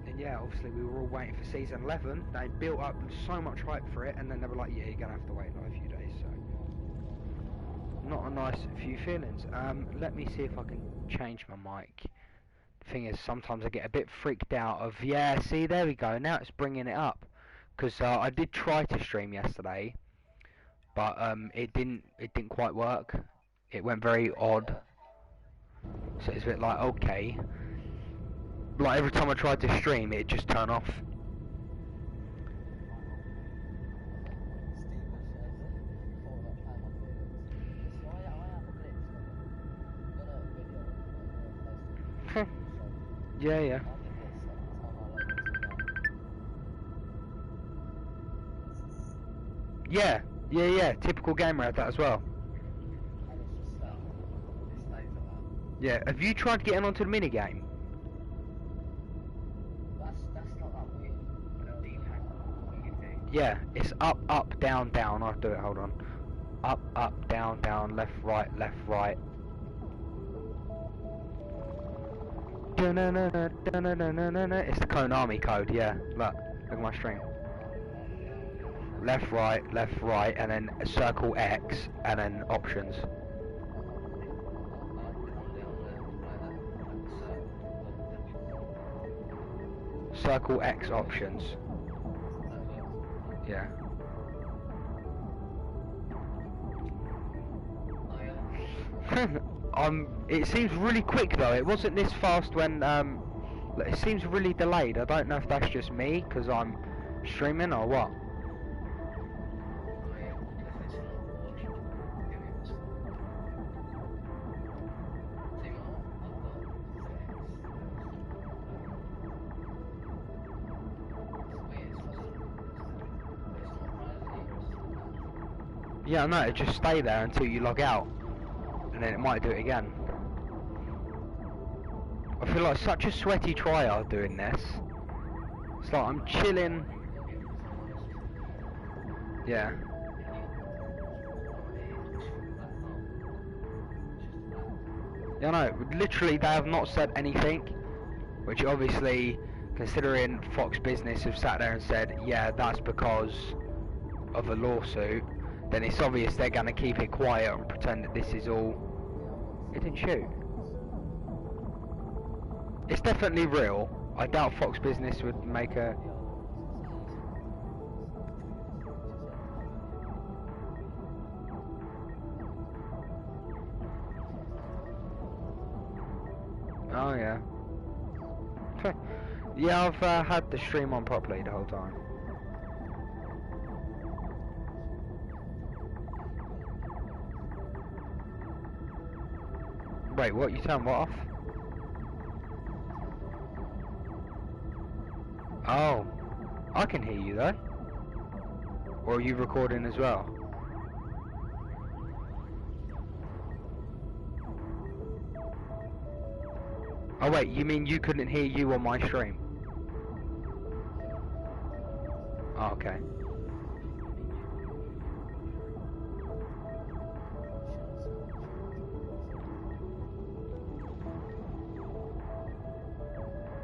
And yeah, obviously we were all waiting for season 11. They built up so much hype for it, and then they were like, yeah, you're gonna have to wait another few days. So not a nice few feelings. Let me see if I can change my mic. The thing is, sometimes I get a bit freaked out of, yeah, see, there we go, now it's bringing it up. Because I did try to stream yesterday, but it didn't quite work. It went very odd. So it's a bit like, okay. Like every time I tried to stream, it'd just turn off. Yeah, yeah. Yeah. Typical gamer had that as well. Yeah. Have you tried getting onto the minigame? Yeah, it's up, up, down, down. I'll do it. Hold on. Up, up, down, down, left, right, left, right. It's the Konami code. Yeah. Look at my stream. Left, right, and then circle X, and then options. Circle X options. Yeah. It seems really quick though. It wasn't this fast when it seems really delayed. I don't know if that's just me because I'm streaming or what. Yeah, no, just stay there until you log out, and then it might do it again. I feel like such a sweaty tryhard doing this. It's like I'm chilling. Yeah. Yeah, no, literally they have not said anything, which obviously, considering Fox Business have sat there and said, yeah, that's because of a lawsuit, then it's obvious they're going to keep it quiet and pretend that this is all... It didn't shoot. It's definitely real. I doubt Fox Business would make a... Oh yeah. Yeah, I've had the stream on properly the whole time. Wait, what? You turned what off? Oh, I can hear you though. Or are you recording as well? Oh wait, you mean you couldn't hear you on my stream? Oh, okay.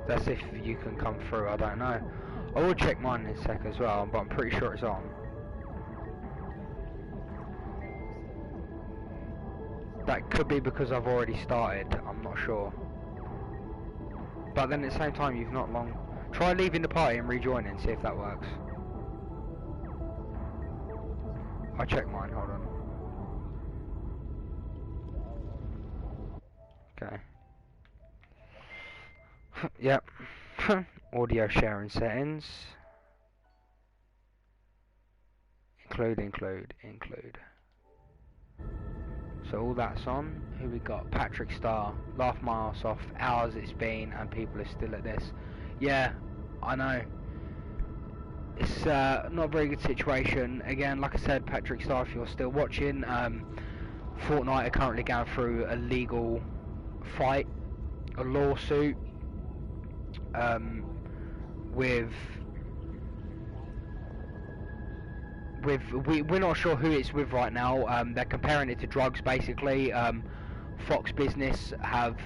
That's if you can come through, I don't know. I will check mine in a sec as well, but I'm pretty sure it's on. That could be because I've already started, I'm not sure. But then at the same time, you've not long... Try leaving the party and rejoining, see if that works. I'll check mine, hold on. Okay. Yep. Audio sharing settings. Include. So all that's on. Who we got? Patrick Starr. Laugh my arse off. Hours it's been and people are still at this. Yeah, I know. It's not a very good situation. Again, like I said, Patrick Starr, if you're still watching, Fortnite are currently going through a legal fight, a lawsuit, we're not sure who it's with right now. They're comparing it to drugs basically. Fox Business have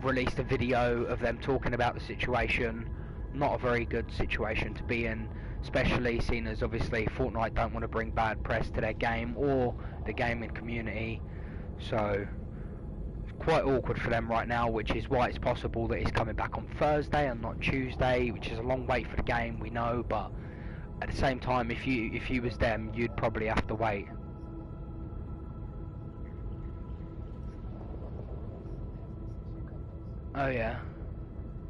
released a video of them talking about the situation. Not a very good situation to be in, especially seeing as obviously Fortnite don't want to bring bad press to their game or the gaming community, so quite awkward for them right now, which is why it's possible that it's coming back on Thursday and not Tuesday, which is a long wait for the game, we know, but at the same time, if you was them, you'd probably have to wait. Oh yeah.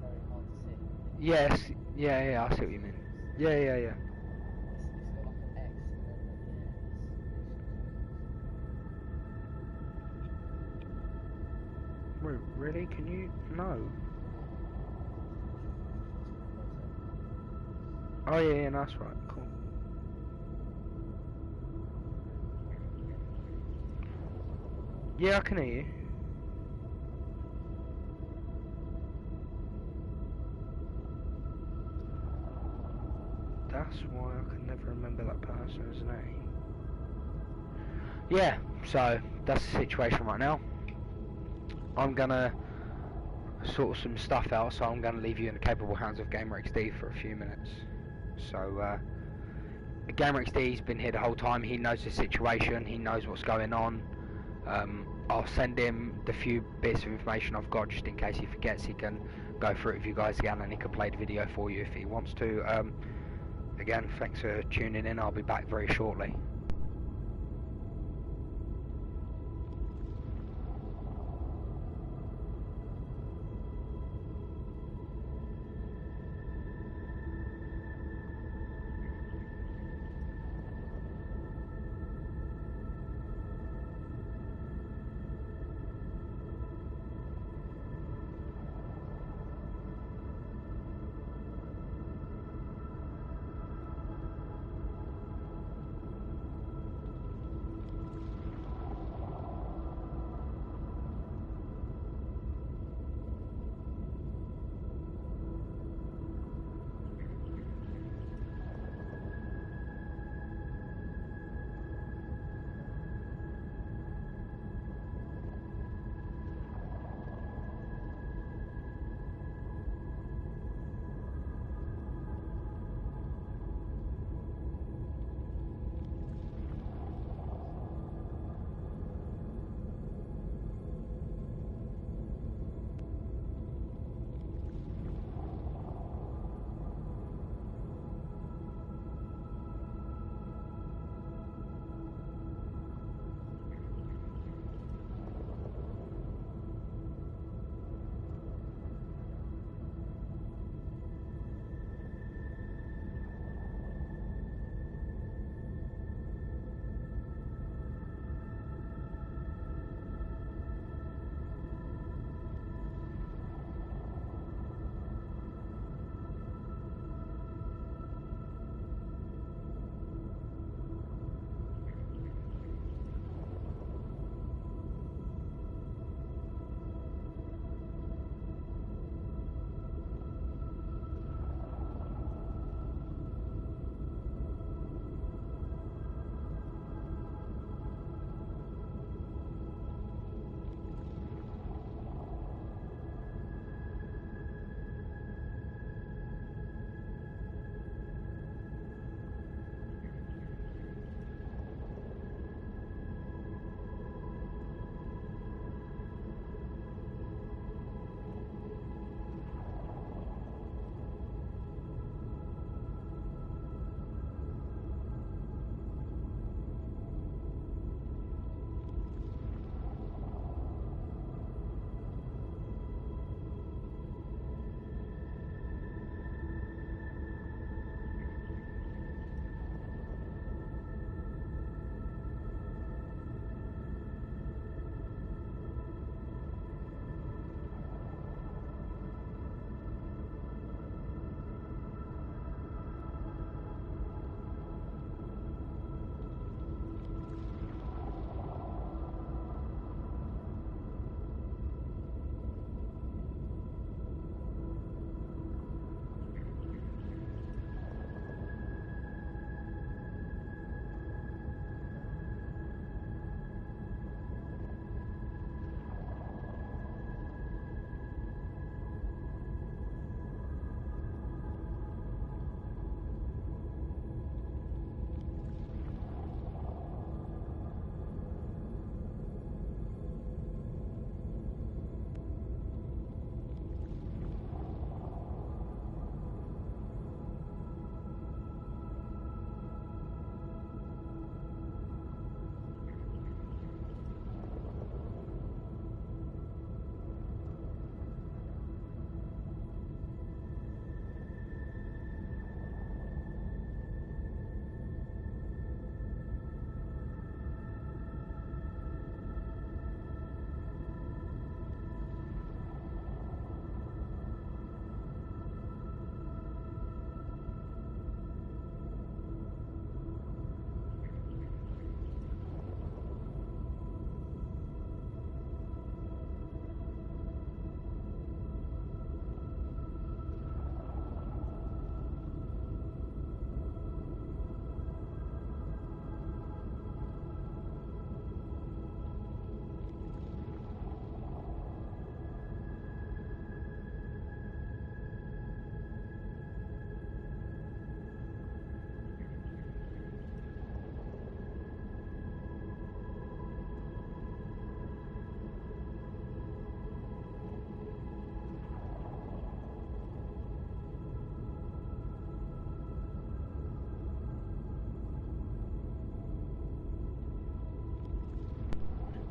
very hard to see. Yes. Yeah. I see what you mean. Yeah. It's got like an X and then Wait, really? Can you? No. Oh yeah, that's right. Cool. Yeah, I can hear you. That's why I can never remember that person's name. Yeah, so that's the situation right now. I'm gonna sort some stuff out, so I'm gonna leave you in the capable hands of Gamer XD for a few minutes. So, Gamer XD's been here the whole time. He knows the situation. He knows what's going on. I'll send him the few bits of information I've got just in case he forgets. He can go through it with you guys again, and he can play the video for you if he wants to. Again, thanks for tuning in. I'll be back very shortly.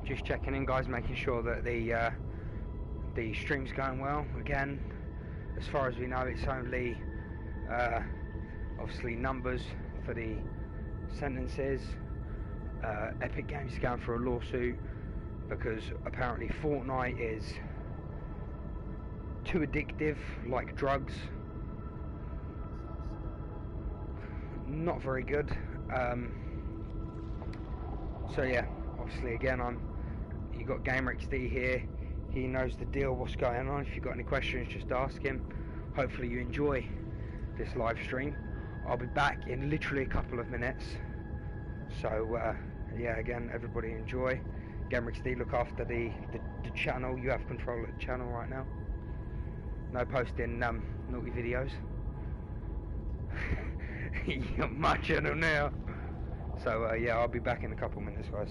Just checking in, guys, making sure that the stream's going well. Again, as far as we know, it's only obviously numbers for the sentences. Epic Games is going for a lawsuit because apparently Fortnite is too addictive, like drugs. Not very good. So yeah, obviously again, you got GamerXD here. He knows the deal, what's going on. If you've got any questions, just ask him. Hopefully you enjoy this live stream. I'll be back in literally a couple of minutes. So yeah, again, everybody enjoy. GamerXD, look after the channel. You have control of the channel right now. No posting naughty videos. You're my channel now. So yeah, I'll be back in a couple of minutes, guys.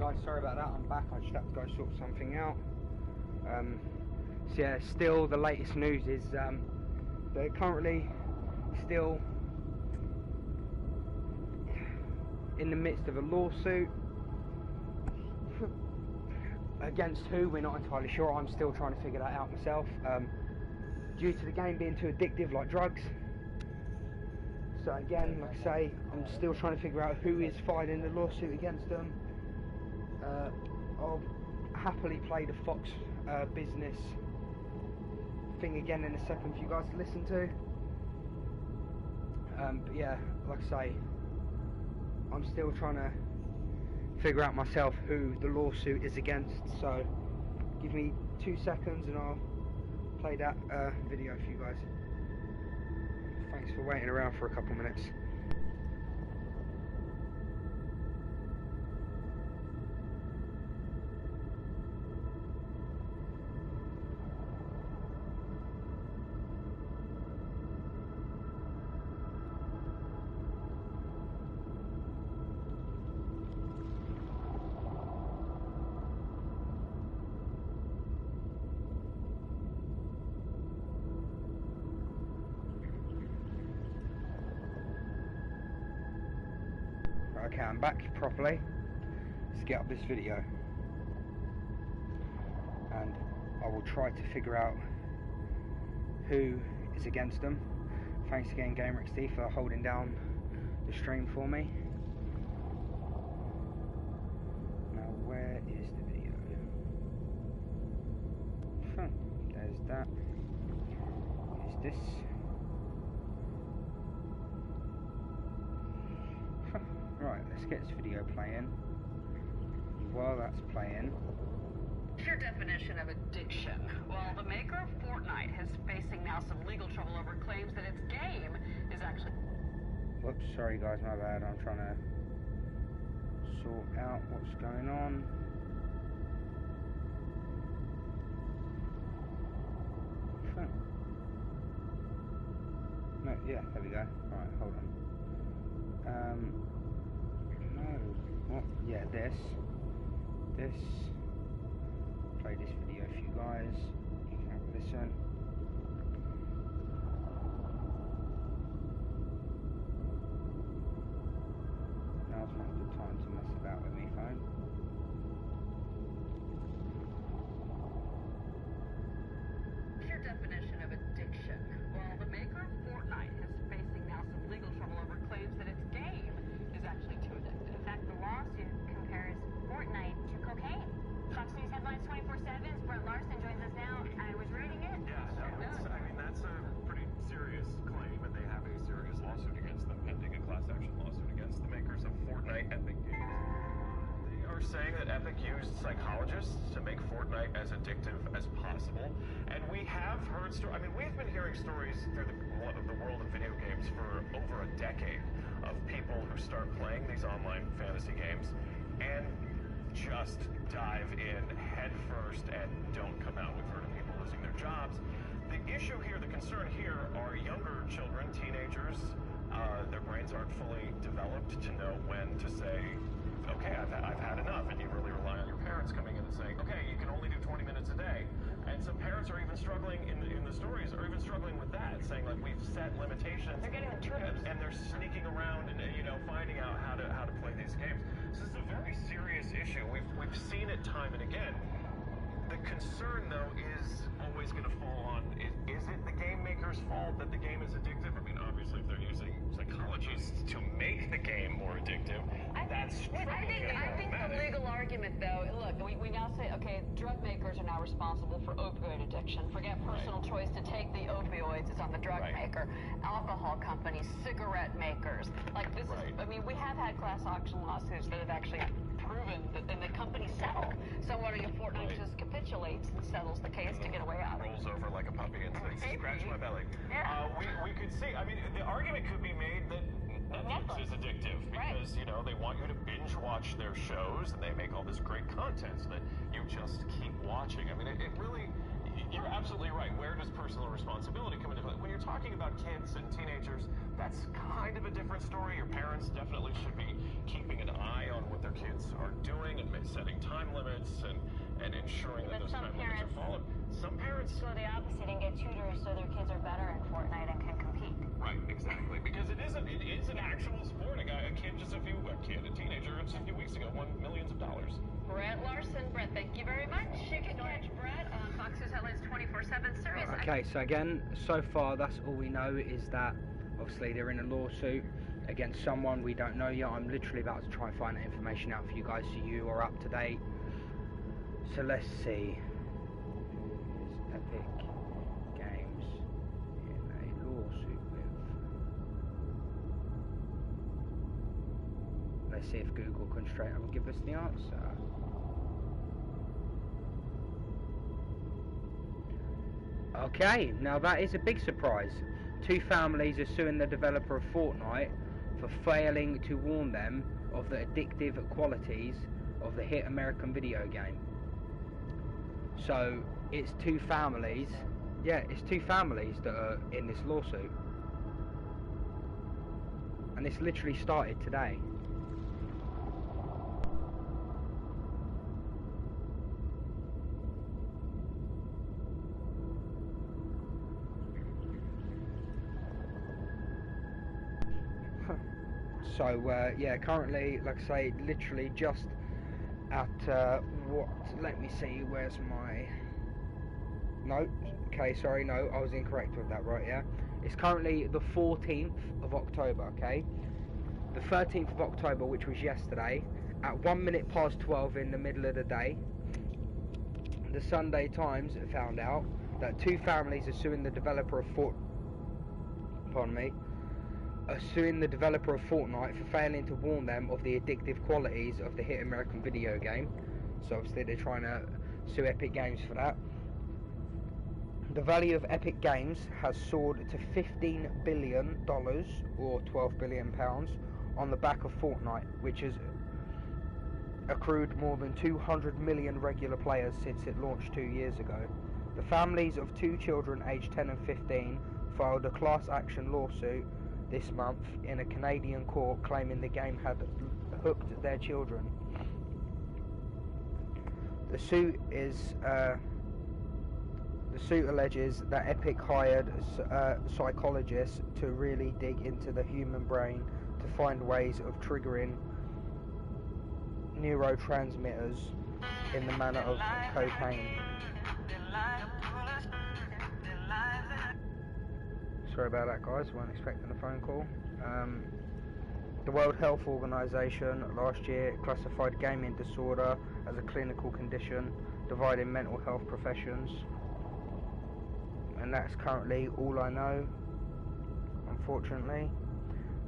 guys, sorry about that. I'm back. I just had to go sort something out. So yeah, still the latest news is they're currently still in the midst of a lawsuit. Against who, we're not entirely sure. I'm still trying to figure that out myself. Due to the game being too addictive, like drugs. So again, like I say, I'm still trying to figure out who is filing the lawsuit against them. I'll happily play the Fox business thing again in a second for you guys to listen to. But yeah, like I say, I'm still trying to figure out myself who the lawsuit is against. So give me 2 seconds and I'll play that video for you guys. Thanks for waiting around for a couple minutes. Okay, I'm back properly. Let's get up this video. And I will try to figure out who is against them. Thanks again, GamerXD, for holding down the stream for me. Now, where is the video? There's that. Is this? Right, let's get this video playing. While that's playing... What's your definition of addiction? Well, the maker of Fortnite is facing now some legal trouble over claims that its game is actually... Whoops, sorry guys, my bad. I'm trying to sort out what's going on. No, yeah, there we go. Alright, hold on. No. What? Yeah, this. Play this video for you guys. You can have a listen. Now's not a good time to mess about with me, phone. What's your definition of addiction? Well, the maker of Fortnite is facing now some legal trouble over claims that its game is actually too addictive. In fact, the lawsuit compares Fortnite to cocaine. Fox News headlines 24/7's Brett Larson joins us now. I was reading it. Yeah, no, that's a pretty serious claim, and they have a serious lawsuit against them, pending a class action lawsuit against the makers of Fortnite, Epic Games. They are saying that Epic used psychologists to make Fortnite as addictive as possible, and we have heard we've been hearing stories through the world of video games for over a decade of people who start playing these online fantasy games and just dive in head first and don't come out. We've heard of people losing their jobs. The issue here, the concern here, are younger children, teenagers. Their brains aren't fully developed to know when to say, okay, I've had enough, and you really rely on your parents coming in and saying, okay, you can only do 20 minutes a day. And some parents are even struggling in the stories, are even struggling with that, saying like we've set limitations. They're getting the triggers. And they're sneaking around and finding out how to play these games. So this is a very serious issue. We've seen it time and again. The concern though is always going to fall on is it the game maker's fault that the game is addictive? I mean, obviously if they're using psychologists to make the game more addictive, I think the legal argument, though, look, we now say, okay, drug makers are now responsible for opioid addiction. Forget personal choice to take the opioids, it's on the drug maker. Alcohol companies, cigarette makers. Like this is, I mean, we have had class action lawsuits that have actually proven that then the companies settle. So what if Fortnite just capitulates and settles the case to get away out of it? Rolls over like a puppy and says, scratch my belly. Yeah. We could see, I mean, the argument could be made that Netflix is addictive because, they want you to binge watch their shows and they make all this great content so that you just keep watching. I mean, it really, you're absolutely right. Where does personal responsibility come into play? When you're talking about kids and teenagers, that's kind of a different story. Your parents definitely should be keeping an eye on what their kids are doing and setting time limits and ensuring that But those some time limits are parents followed. Some parents... go the opposite and get tutors so their kids are better in Fortnite and can compete. Right, exactly. Because it is an actual sport. A teenager just a few weeks ago won millions of dollars. Brett Larson. Brett, thank you very much. You can catch Brett on Fox News Headlines 24/7 series. Okay, so again, so far that's all we know is that obviously they're in a lawsuit against someone we don't know yet. I'm literally about to try and find that information out for you guys so you are up to date. So let's see. Who is Epic Games in a lawsuit with? Let's see if Google can straight up give us the answer. Okay, now that is a big surprise. Two families are suing the developer of Fortnite for failing to warn them of the addictive qualities of the hit American video game. So it's two families, it's two families that are in this lawsuit. And this literally started today. So yeah, currently, like I say, literally just at what? Let me see. Where's my? No. Okay, sorry. No, I was incorrect with that. Right? Yeah. It's currently the 14th of October. Okay. The 13th of October, which was yesterday, at 1 minute past 12 in the middle of the day, the Sunday Times found out that two families are suing the developer of suing the developer of Fortnite for failing to warn them of the addictive qualities of the hit American video game. So obviously they're trying to sue Epic Games for that. The value of Epic Games has soared to $15 billion, or £12 billion, on the back of Fortnite, which has accrued more than 200 million regular players since it launched 2 years ago. The families of two children aged 10 and 15 filed a class action lawsuit this month in a Canadian court, claiming the game had hooked their children. The suit alleges that Epic hired psychologists to really dig into the human brain to find ways of triggering neurotransmitters in the manner of cocaine. Sorry about that, guys, weren't expecting a phone call. The World Health Organization last year classified gaming disorder as a clinical condition, dividing mental health professions. And that's currently all I know, unfortunately.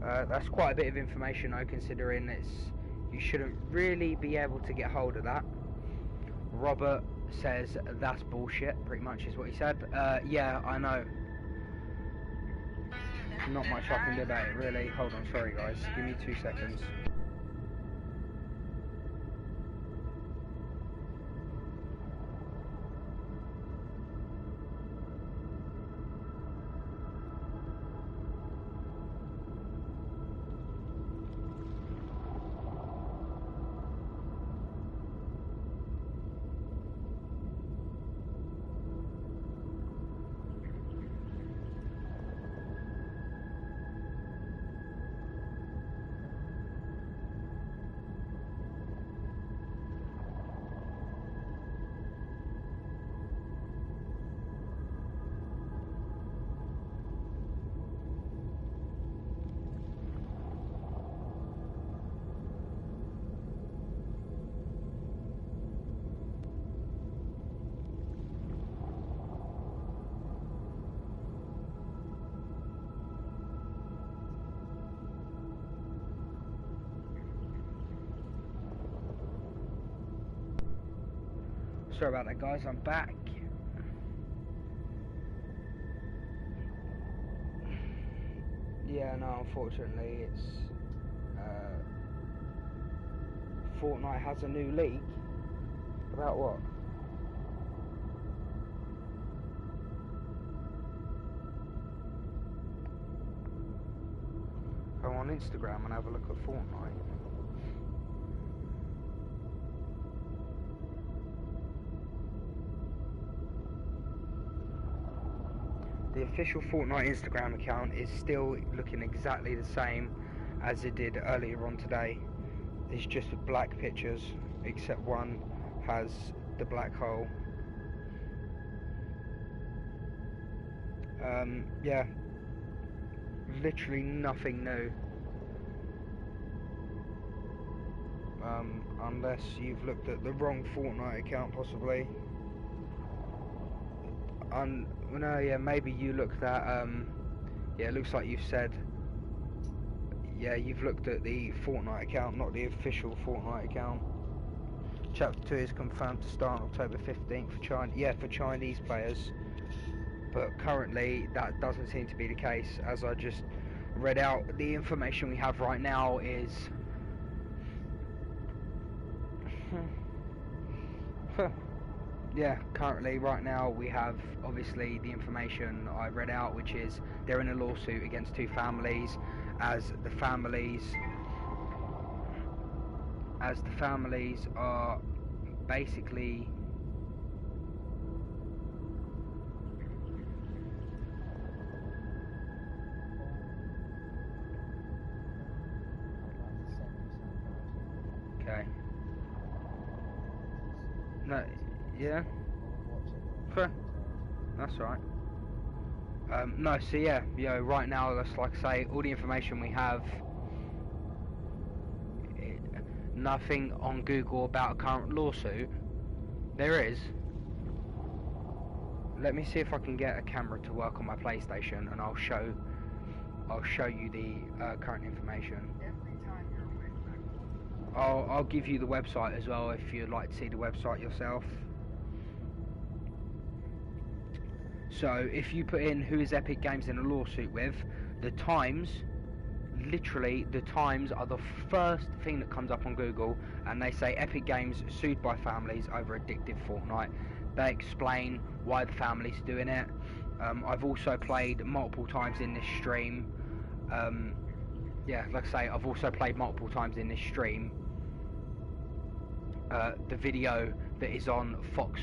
That's quite a bit of information though, considering you shouldn't really be able to get hold of that. Robert says that's bullshit, pretty much is what he said. Yeah, I know. Not much I can do about it, really. Hold on, sorry guys, give me 2 seconds. Sorry about that, guys, I'm back. Yeah, no, unfortunately, it's Fortnite has a new leak. About what? on Instagram and have a look at Fortnite. The official Fortnite Instagram account is still looking exactly the same as it did earlier on today. It's just with black pictures, except one has the black hole. Yeah, literally nothing new. Unless you've looked at the wrong Fortnite account, possibly. No, yeah, maybe you looked at, yeah, it looks like you've said, yeah, you've looked at the Fortnite account, not the official Fortnite account. Chapter 2 is confirmed to start on October 15th for Chinese players. But currently, that doesn't seem to be the case. As I just read out, the information we have right now is... Yeah, currently, right now, we have, obviously, the information I read out, which is they're in a lawsuit against two families, as the families are basically... Okay. No, yeah. Fair. That's right. No, so yeah, right now, that's like I say, all the information we have, nothing on Google about a current lawsuit. There is. Let me see if I can get a camera to work on my PlayStation, and I'll show you the current information. I'll give you the website as well if you'd like to see the website yourself. So if you put in who is Epic Games in a lawsuit with, the Times, literally the Times are the first thing that comes up on Google, and they say Epic Games sued by families over addictive Fortnite. They explain why the family's doing it. I've also played multiple times in this stream. Yeah, like I say, I've also played multiple times in this stream. The video that is on Fox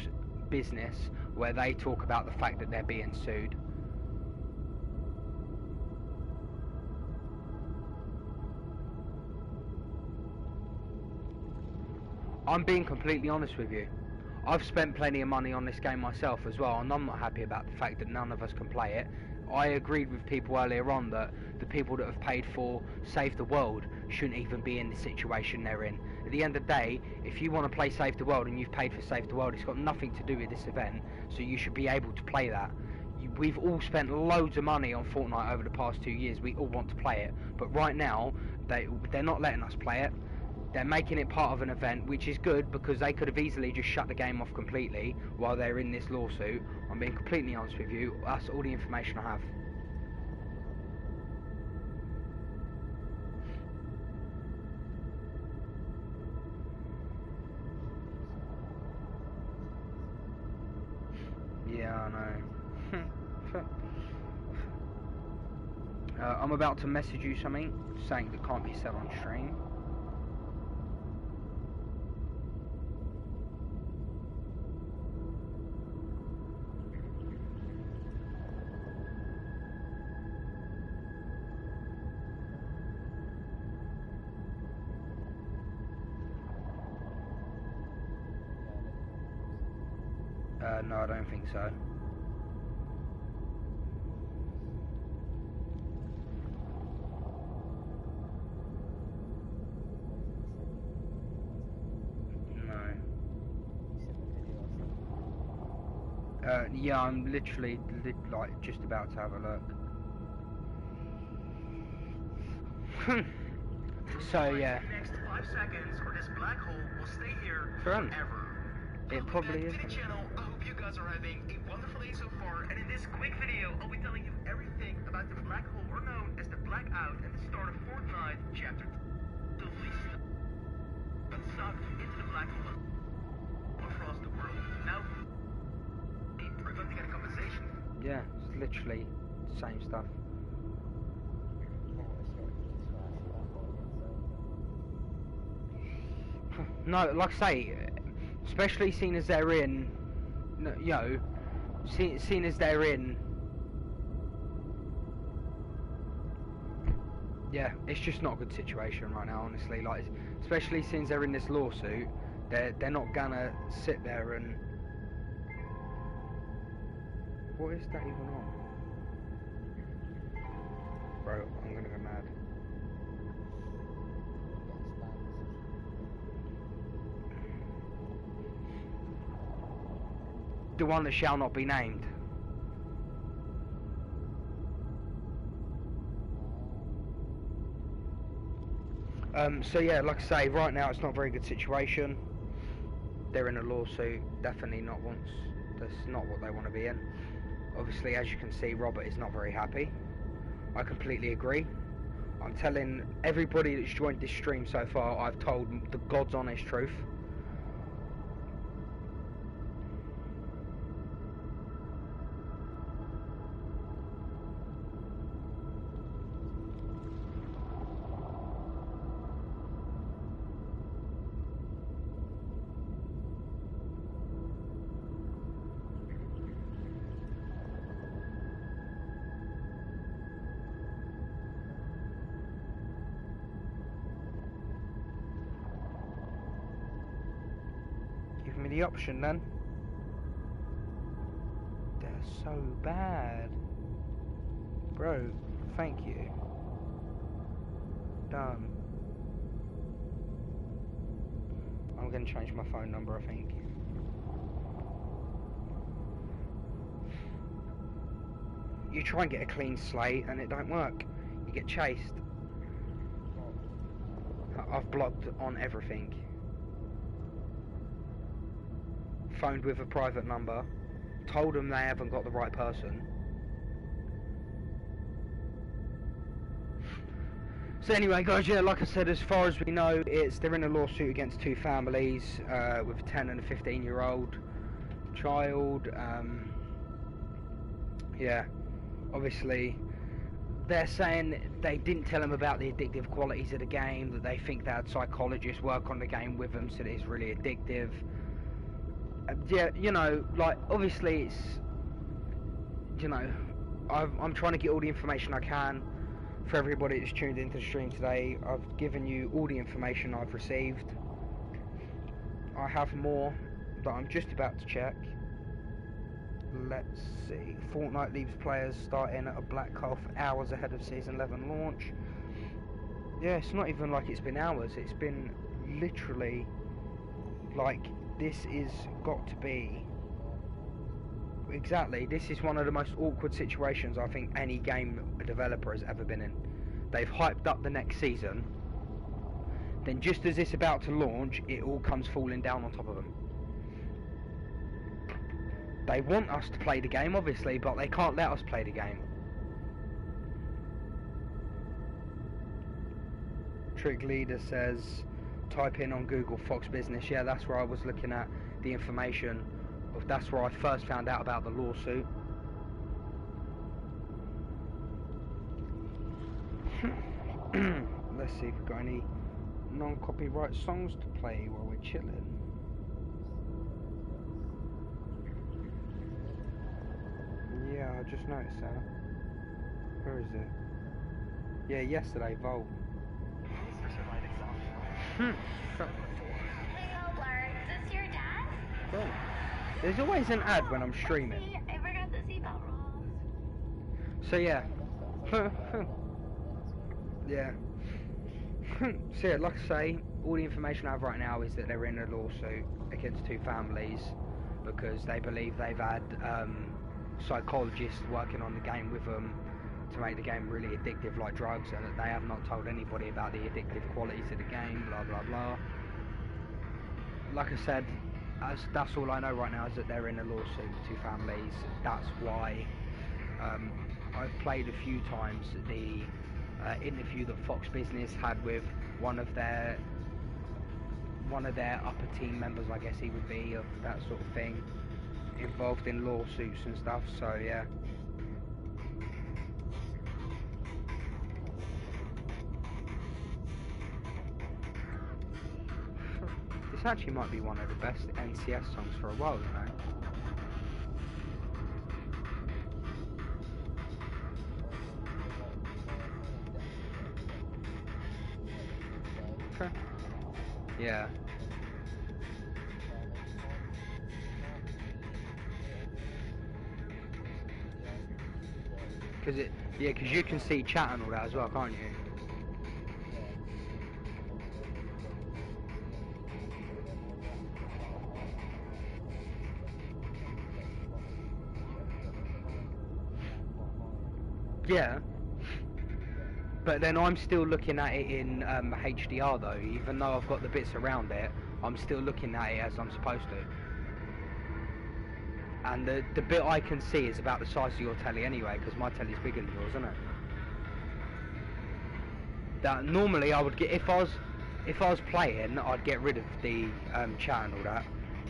Business, where they talk about the fact that they're being sued. I'm being completely honest with you. I've spent plenty of money on this game myself as well, and I'm not happy about the fact that none of us can play it. I agreed with people earlier on that the people that have paid for Save the World shouldn't even be in the situation they're in. At the end of the day, if you want to play Save the World and you've paid for Save the World, it's got nothing to do with this event, so you should be able to play that. We've all spent loads of money on Fortnite over the past 2 years. We all want to play it, but right now they're not letting us play it. They're making it part of an event, which is good because they could have easily just shut the game off completely while they're in this lawsuit. I'm being completely honest with you. That's all the information I have. Yeah, I know. I'm about to message you something saying that can't be said on stream. No, I don't think so. No. Yeah, I'm literally like just about to have a look. So yeah. Next 5 seconds, or this black hole will stay here Forever. forever. It probably is. To the channel. I hope you guys are having a wonderful day so far. And in this quick video, I'll be telling you everything about the black hole, or known as the blackout, and the start of Fortnite Chapter 2. But sucked into the black hole across the world. Now, we're going to get a compensation. Yeah, it's literally the same stuff. No, like I say, especially seeing as they're in, you know, seeing as they're in. Yeah, it's just not a good situation right now, honestly. Like, especially since they're in this lawsuit, they're not gonna sit there and. What is that even on? Bro, I'm gonna go mad. The one that shall not be named. So yeah, like I say, right now it's not a very good situation. They're in a lawsuit, definitely not that's not what they want to be in. Obviously, as you can see, Robert is not very happy. I completely agree. I'm telling everybody that's joined this stream so far, I've told the God's honest truth. Give me the option then. They're so bad. Bro, thank you. Done. I'm gonna change my phone number, I think. You try and get a clean slate and it don't work. You get chased. I've blocked on everything. Phoned with a private number, told them they haven't got the right person. So anyway guys, yeah, like I said, as far as we know, they're in a lawsuit against two families with a 10 and a 15-year-old child. Yeah, obviously they're saying they didn't tell them about the addictive qualities of the game, that they think they had psychologists work on the game with them, so that it's really addictive. Yeah, you know, like, obviously it's, you know, I'm trying to get all the information I can for everybody that's tuned into the stream today. I've given you all the information I've received. I have more that I'm just about to check. Let's see. Fortnite leaves players starting at a black hole for hours ahead of Season 11 launch. Yeah, it's not even like it's been hours. It's been literally, like, this is got to be... Exactly, this is one of the most awkward situations I think any game developer has ever been in. They've hyped up the next season, then just as it's about to launch, it all comes falling down on top of them. They want us to play the game, obviously, but they can't let us play the game. Trick Leader says, type in on Google Fox Business. Yeah, that's where I was looking at the information. That's where I first found out about the lawsuit. Let's see if we've got any non-copyright songs to play while we're chilling. Yeah, I just noticed that. Where is it? Yeah, yesterday, Volt. Hey, Obler, is this your dad? Cool. There's always an ad when I'm streaming. I forgot the seatbelt rules. So yeah. Yeah. So yeah, like I say, all the information I have right now is that they're in a lawsuit against two families because they believe they've had psychologists working on the game with them to make the game really addictive like drugs, and that they have not told anybody about the addictive qualities of the game, blah blah blah. Like I said, that's all I know right now is that they're in a lawsuit with two families. That's why I've played a few times the interview that Fox Business had with one of their upper team members, I guess he would be, of that sort of thing, involved in lawsuits and stuff. So yeah. This This actually might be one of the best NCS songs for a while, you know. Okay. Yeah. Because you can see chat and all that as well, can't you? Yeah. But then I'm still looking at it in HDR though, even though I've got the bits around it, I'm still looking at it as I'm supposed to. And the bit I can see is about the size of your telly anyway, because my telly's bigger than yours, isn't it? That normally I would get if I was playing, I'd get rid of the chat and all that,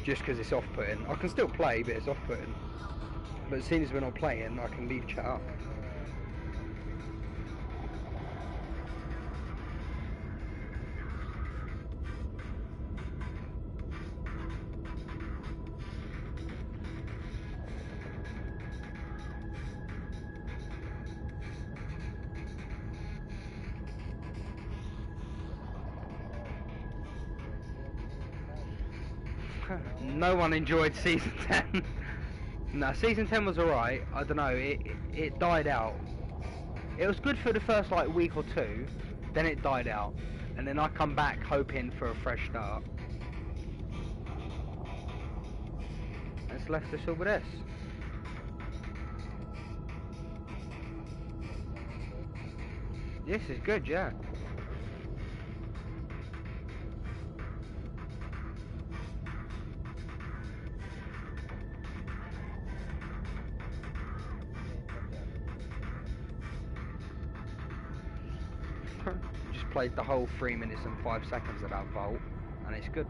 just because it's off-putting. I can still play, but it's off-putting. But as soon as we're not playing, I can leave chat up. No one enjoyed season 10. No, season 10 was alright. I don't know, it died out. It was good for the first like week or two, then it died out. And then I come back hoping for a fresh start. It's left us all with this. This is good, yeah. Just played the whole 3 minutes and 5 seconds of that vault, and it's good.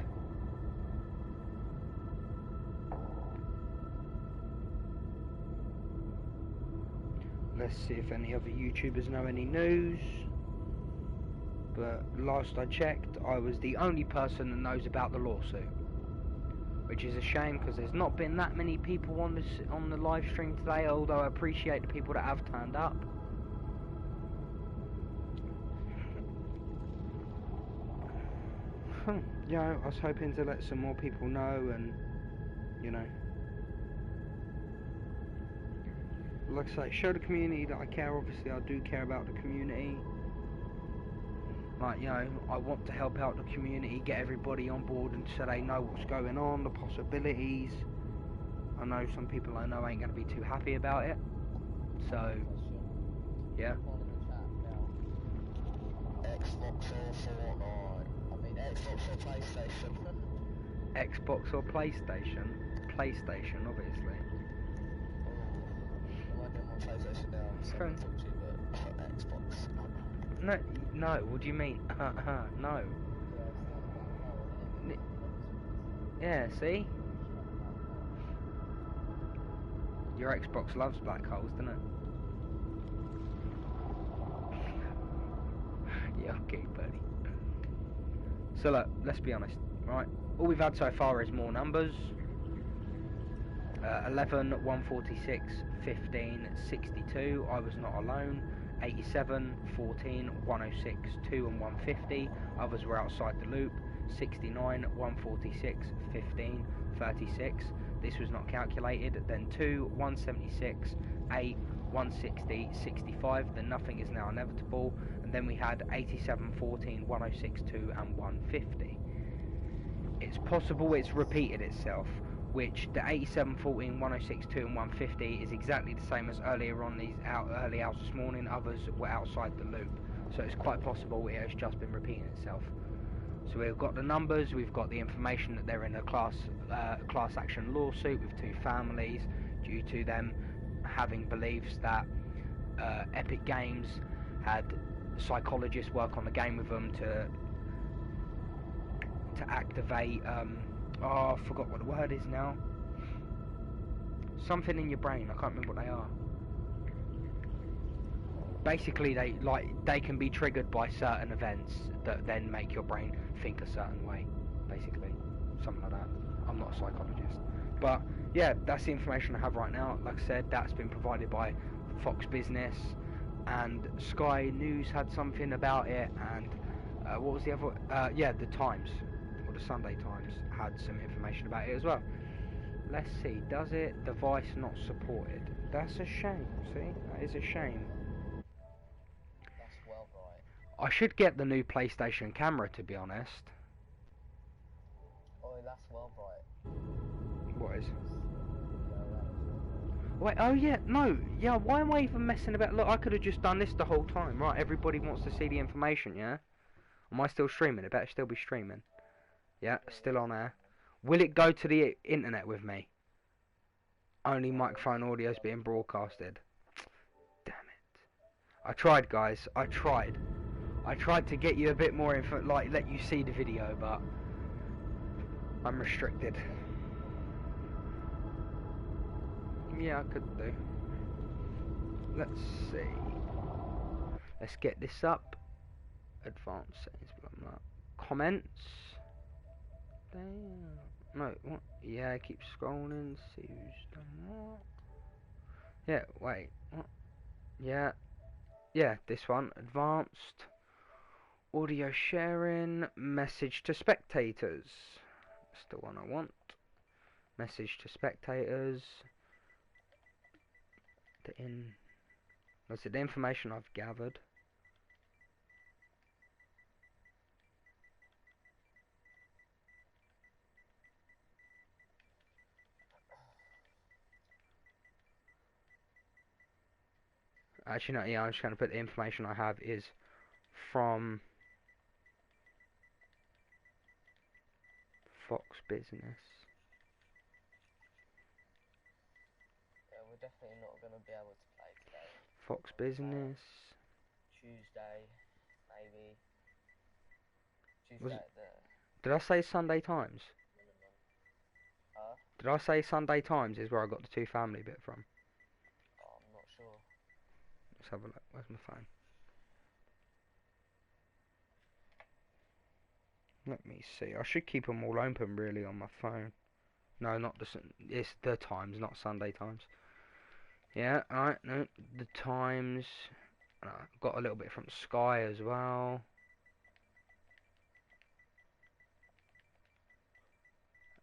Let's see if any other YouTubers know any news. But last I checked, I was the only person that knows about the lawsuit, which is a shame because there's not been that many people on the live stream today. Although I appreciate the people that have turned up. You know, I was hoping to let some more people know, and you know, like I say, show the community that I care. Obviously, I do care about the community. Like, you know, I want to help out the community, get everybody on board, and so they know what's going on, the possibilities. I know some people I know ain't going to be too happy about it. So, yeah. Xbox or Fortnite? I mean, Xbox or PlayStation? Xbox or PlayStation? PlayStation, obviously. I'm on PlayStation now, so I can talk to you, but Xbox. No, what do you mean? No. Yeah, see? Your Xbox loves black holes, doesn't it? Yeah, okay, buddy. So look, let's be honest, right? All we've had so far is more numbers. 11, 146, 15, 62. I was not alone. 87, 14, 106, 2 and 150. Others were outside the loop. 69, 146, 15, 36. This was not calculated. Then 2, 176, 8, 160, 65. Then nothing is now inevitable. And then we had 87, 14, 106, 2 and 150. It's possible it's repeated itself, which the 87, 14, 106, 2 and 150 is exactly the same as earlier on these early hours this morning. Others were outside the loop, so it's quite possible it has just been repeating itself. So we've got the numbers, we've got the information that they're in a class action lawsuit with two families due to them having beliefs that Epic Games had psychologists work on the game with them to activate I forgot what the word is now. Something in your brain, I can't remember what they are. Basically, they can be triggered by certain events that then make your brain think a certain way, basically. something like that. I'm not a psychologist, but yeah, that's the information I have right now. Like I said, that's been provided by Fox Business, and Sky News had something about it, and what was the other? Yeah, the Times, or the Sunday Times, had some information about it as well. Let's see, does it? Device not supported. That's a shame, see? That is a shame. That's well right. I should get the new PlayStation camera, to be honest. Oh, that's well right. What is? Yeah, that was well Wait, oh yeah, no, yeah, why am I even messing about? Look, I could have just done this the whole time, right? Everybody wants to see the information, yeah? Am I still streaming? It better still be streaming. Yeah, still on air. Will it go to the internet with me? Only microphone audio is being broadcasted. Damn it. I tried, guys. I tried. I tried to get you a bit more info, like let you see the video, but I'm restricted. Yeah, I could do. Let's see. Let's get this up. Advanced settings, blah blah. Comments. Damn. No, what? Yeah, keep scrolling. See who's done what. Yeah, wait. What? Yeah. Yeah, this one. Advanced. Audio sharing. Message to spectators. That's the one I want. Message to spectators. That's it, the information I've gathered. Actually, no, yeah, I'm just going to put the information I have is from Fox Business. Yeah, we're definitely not going to be able to play today. Fox Business. Tuesday, maybe. Was Tuesday it- at the Did I say Sunday Times? minimum. Huh? Did I say Sunday Times is where I got the two family bit from? Oh, I'm not sure. Let's have a look. Where's my phone? Let me see. I should keep them all open really on my phone. No, not it's the Times, not Sunday Times. Yeah, alright, no, the Times. Got a little bit from Sky as well.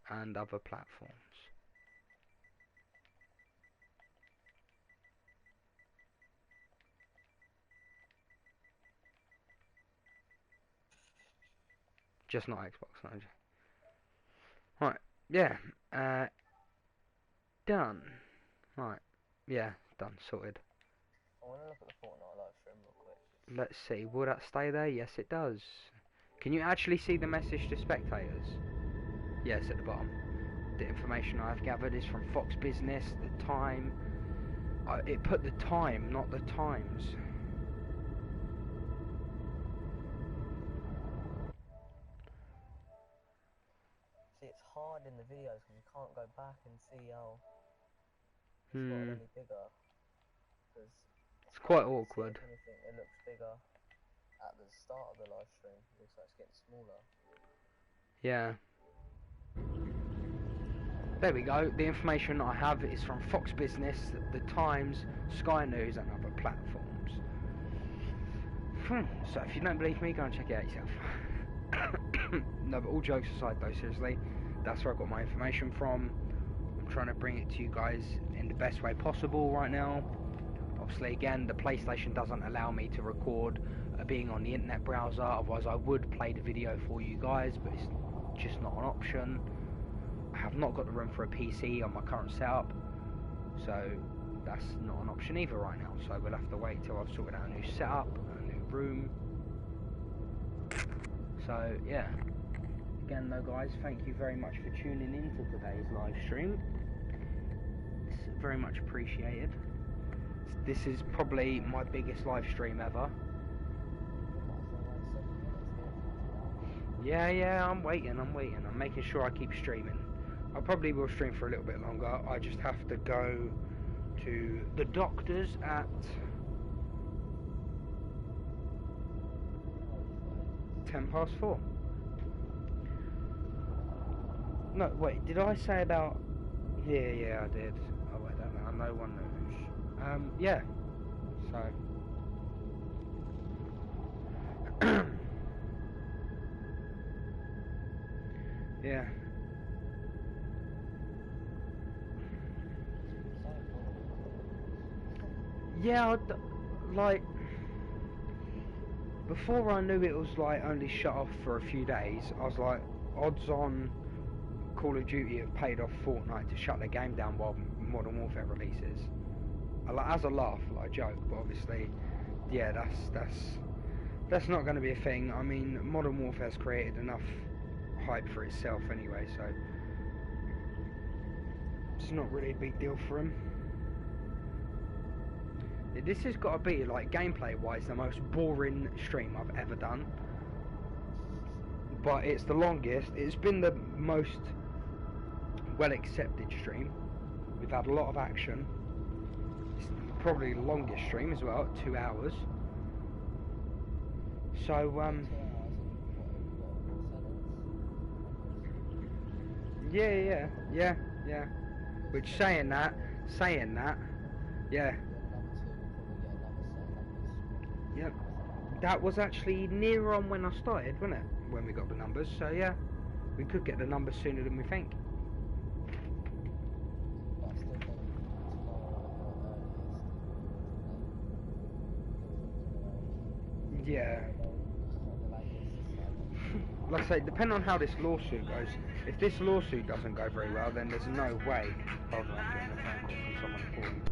And other platforms. Just not Xbox, no. Right, yeah. Done. Right, yeah, done, sorted. I want to look at the Fortnite live stream real quick. Let's see, will that stay there? Yes, it does. Can you actually see the message to spectators? Yes, at the bottom. The information I've gathered is from Fox Business, the time. It put the time, not the times. See, it's hard in the videos because you can't go back and see how it's got any bigger. Because It's quite awkward. If anything, it looks bigger at the start of the live stream. It looks like it's getting smaller. Yeah. There we go. The information I have is from Fox Business, the Times, Sky News, and other platforms. So if you don't believe me, go and check it out yourself. No, but all jokes aside though, seriously, that's where I got my information from. I'm trying to bring it to you guys in the best way possible right now. Obviously, again, the PlayStation doesn't allow me to record being on the internet browser, otherwise I would play the video for you guys, but it's just not an option. I have not got the room for a PC on my current setup, so that's not an option either right now, so we'll have to wait till I've sorted out a new setup, a new room. So yeah, again though guys, thank you very much for tuning in to today's live stream. It's very much appreciated. This is probably my biggest live stream ever. Yeah, I'm waiting. I'm making sure I keep streaming. I probably will stream for a little bit longer. I just have to go to the doctor's at 4:10. No, wait, did I say about... Yeah, I did. Oh, I don't know, no one knows. Yeah. So... yeah. Yeah, like... Before I knew it was, like, only shut off for a few days, I was like, odds on Call of Duty have paid off Fortnite to shut the game down while Modern Warfare releases. As a laugh, like a joke, but obviously, yeah, that's not going to be a thing. I mean, Modern Warfare's created enough hype for itself anyway, so it's not really a big deal for him. This has got to be, like, gameplay-wise, the most boring stream I've ever done. But it's the longest. It's been the most well-accepted stream. We've had a lot of action. It's probably the longest stream as well, 2 hours. So, yeah. Which, saying that, yeah. Yep. That was actually nearer on when I started, wasn't it? When we got the numbers, so yeah. We could get the numbers sooner than we think. Yeah. Like I say, depending on how this lawsuit goes, if this lawsuit doesn't go very well, then there's no way. Hold on, I'm getting a phone call from someone important.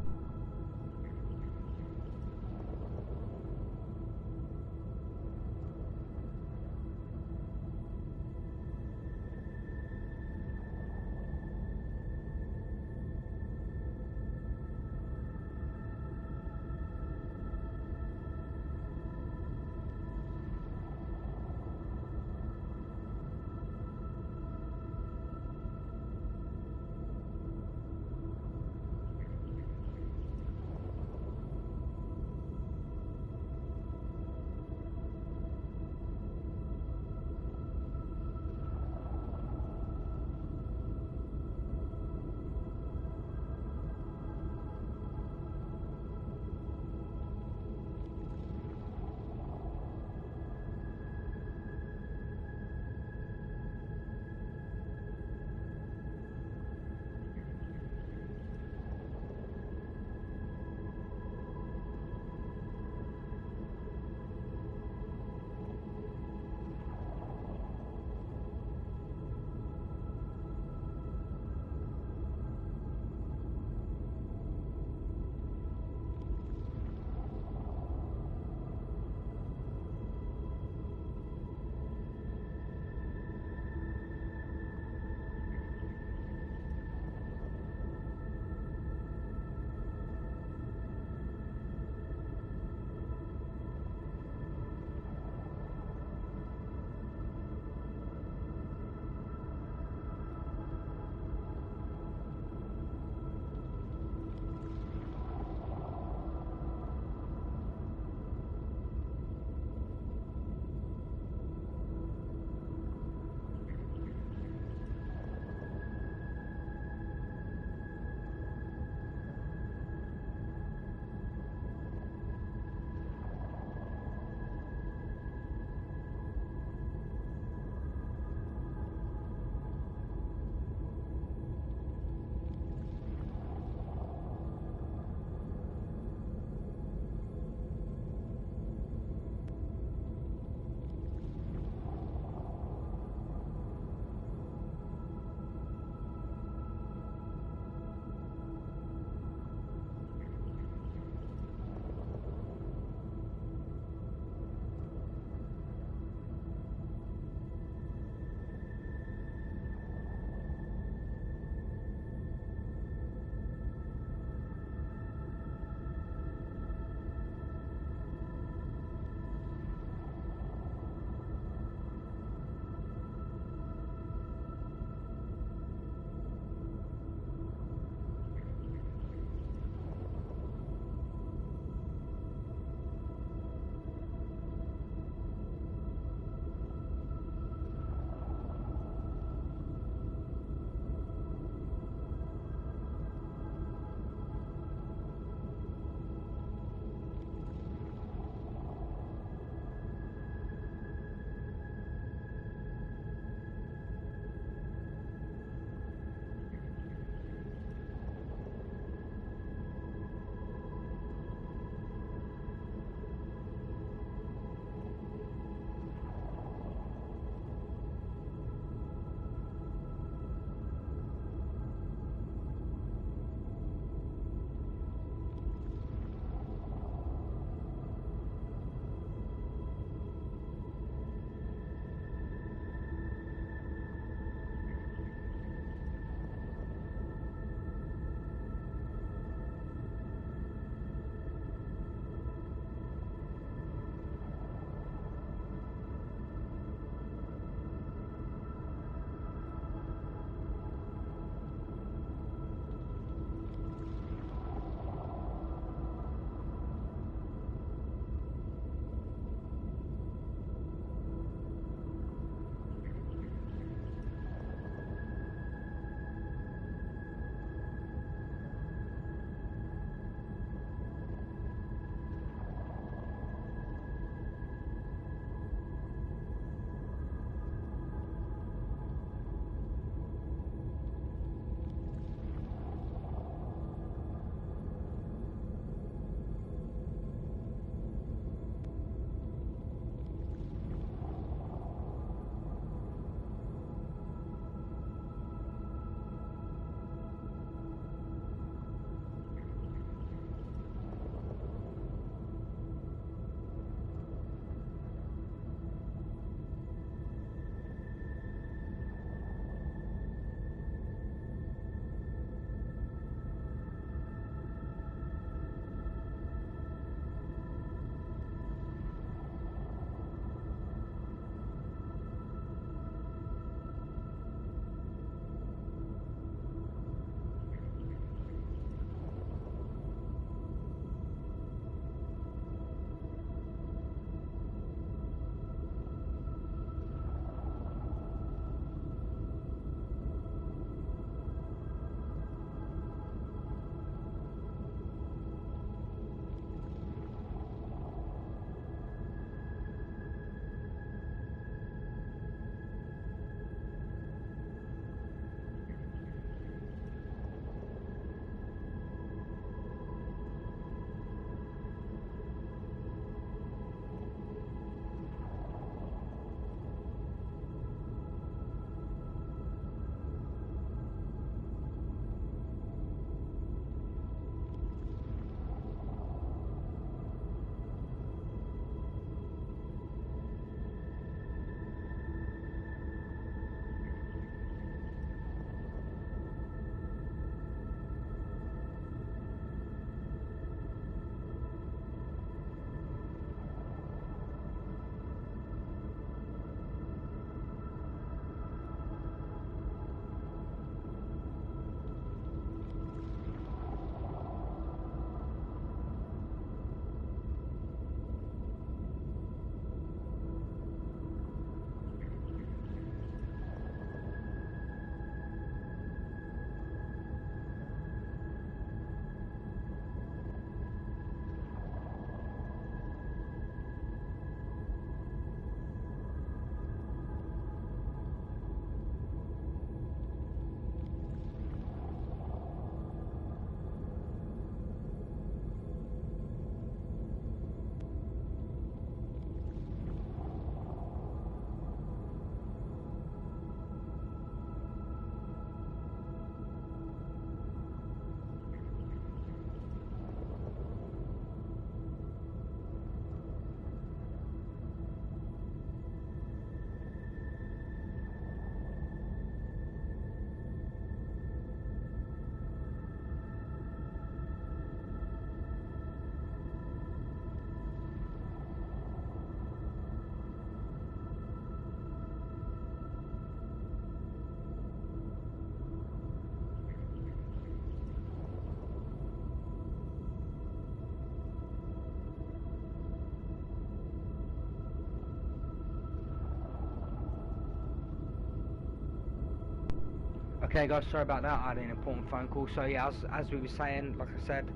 Okay guys, sorry about that, I had an important phone call. So yeah, as we were saying, like I said,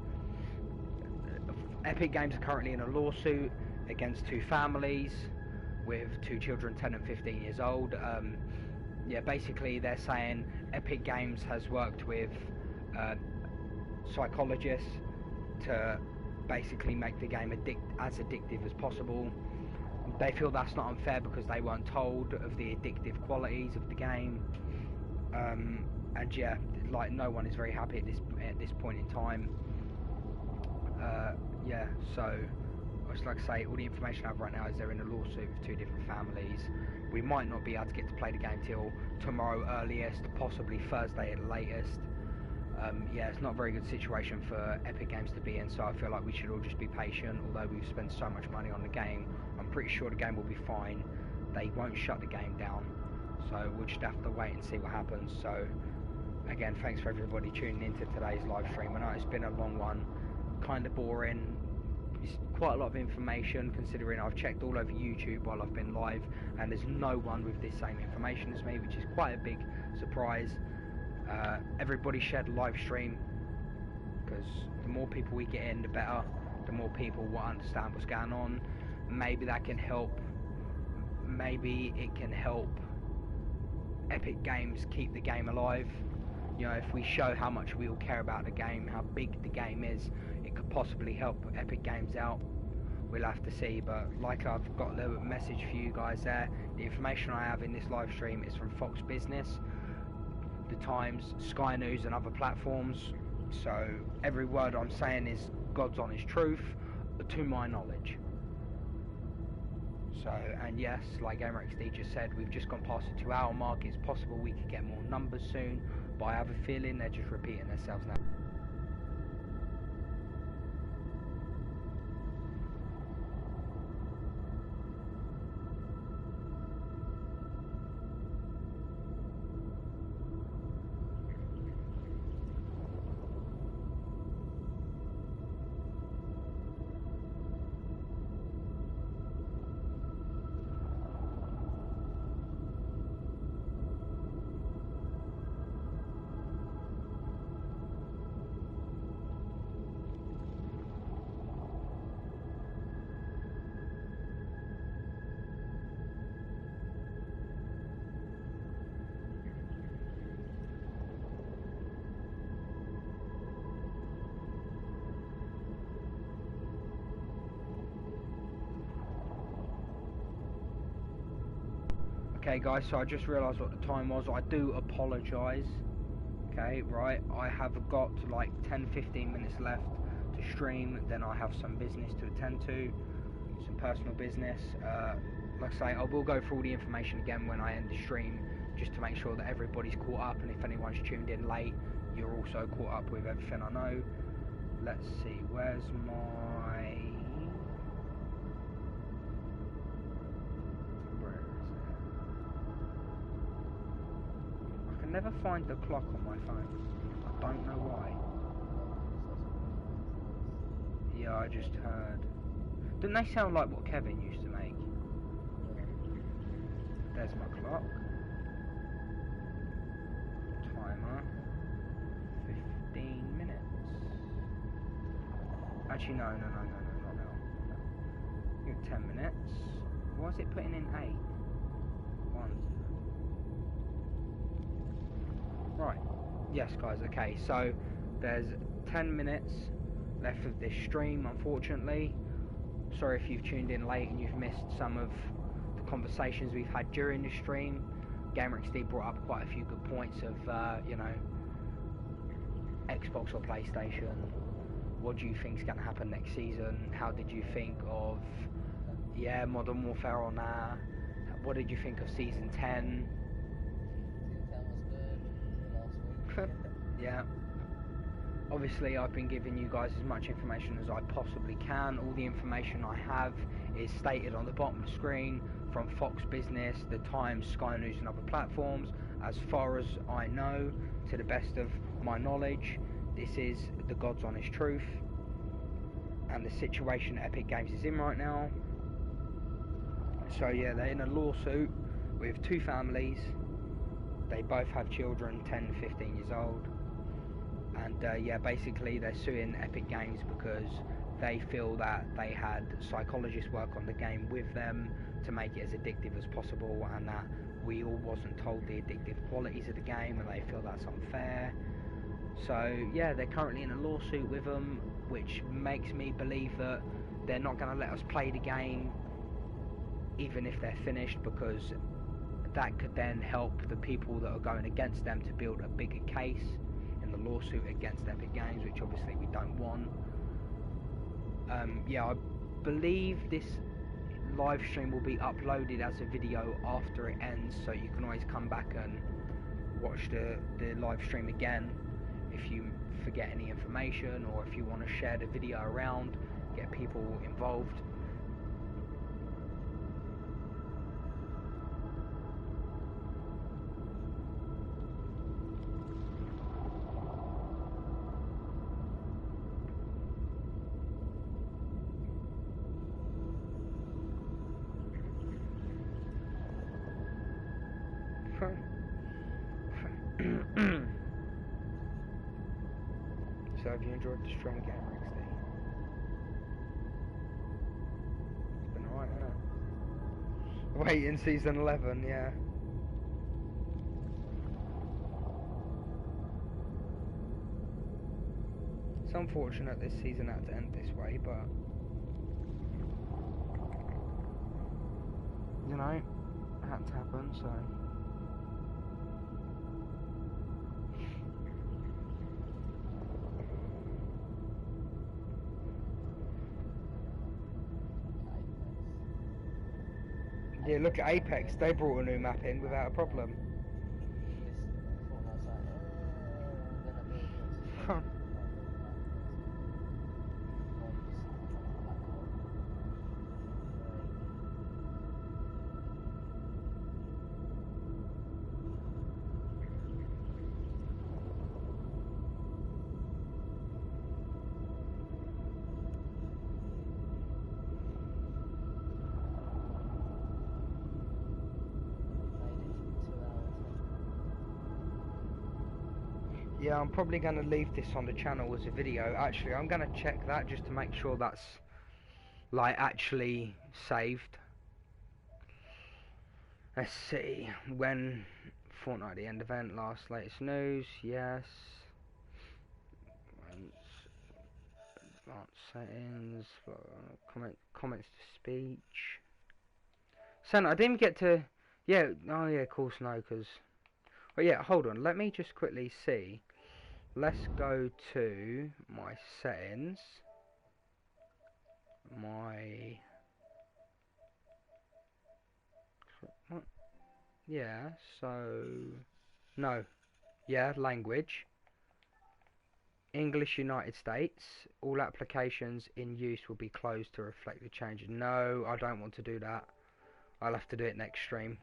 Epic Games are currently in a lawsuit against two families with two children 10 and 15 years old. Yeah, basically they're saying Epic Games has worked with psychologists to basically make the game as addictive as possible. They feel that's not unfair because they weren't told of the addictive qualities of the game. And yeah, like no one is very happy at this point in time. Yeah, so just like I say, all the information I have right now is they're in a lawsuit with two different families. We might not be able to get to play the game till tomorrow earliest, possibly Thursday at the latest. Yeah, it's not a very good situation for Epic Games to be in, so I feel like we should all just be patient. Although we've spent so much money on the game, I'm pretty sure the game will be fine. They won't shut the game down, so we'll just have to wait and see what happens. So again, thanks for everybody tuning into today's live stream. I know it's been a long one, kind of boring. It's quite a lot of information considering I've checked all over YouTube while I've been live and there's no one with this same information as me, which is quite a big surprise. Everybody shared the live stream, because the more people we get in, the better. The more people will understand what's going on. Maybe that can help. Maybe it can help Epic Games keep the game alive. You know, if we show how much we all care about the game, how big the game is, it could possibly help Epic Games out. We'll have to see, but like I've got a little message for you guys there. The information I have in this live stream is from Fox Business, The Times, Sky News and other platforms. So every word I'm saying is God's honest truth, to my knowledge. So, and yes, like GamerXD just said, we've just gone past the 2-hour mark. It's possible we could get more numbers soon, but I have a feeling they're just repeating themselves now. Okay guys, so I just realised what the time was. I do apologise. Okay, right, I have got like 10-15 minutes left to stream, then I have some business to attend to, some personal business. Like I say, I will go through all the information again when I end the stream, just to make sure that everybody's caught up, and if anyone's tuned in late, you're also caught up with everything I know. Let's see, where's my... I never find the clock on my phone. I don't know why. Yeah, I just heard. Didn't they sound like what Kevin used to make? There's my clock. Timer. 15 minutes. Actually, no, not now. Give it 10 minutes. Why is it putting in 8? 1. Right, yes guys, okay, so there's 10 minutes left of this stream, unfortunately. Sorry if you've tuned in late and you've missed some of the conversations we've had during the stream. GamerXD brought up quite a few good points of, you know, Xbox or PlayStation. What do you think is going to happen next season? How did you think of, yeah, Modern Warfare on that? What did you think of Season 10? Yeah, obviously I've been giving you guys as much information as I possibly can. All the information I have is stated on the bottom of the screen from Fox Business, The Times, Sky News and other platforms. As far as I know, to the best of my knowledge, this is the God's honest truth and the situation Epic Games is in right now. So yeah, they're in a lawsuit with two families They both have children, 10, 15 years old. And yeah, basically they're suing Epic Games because they feel that they had psychologists work on the game with them to make it as addictive as possible, and that we all wasn't told the addictive qualities of the game, and they feel that's unfair. So yeah, they're currently in a lawsuit with them, which makes me believe that they're not going to let us play the game even if they're finished, because that could then help the people that are going against them to build a bigger case in the lawsuit against Epic Games, which obviously we don't want. Yeah, I believe this live stream will be uploaded as a video after it ends, so you can always come back and watch the live stream again if you forget any information, or if you want to share the video around, get people involved. So have you enjoyed the stream again, XD? It's been alright, hasn't it? Wait, in season 11, yeah. It's unfortunate this season had to end this way, but you know, it had to happen, so. Yeah, look at Apex, they brought a new map in without a problem. Yeah, I'm probably going to leave this on the channel as a video. Actually, I'm going to check that just to make sure that's like actually saved. Let's see, when Fortnite the end event, last latest news, yes. Advanced settings, comments to speech. Sen, I didn't get to, yeah, oh yeah, of course no, because, oh yeah, hold on, let me just quickly see. Let's go to my settings, what? Yeah, so, no, yeah, language, English United States, all applications in use will be closed to reflect the changes. No, I don't want to do that, I'll have to do it next stream.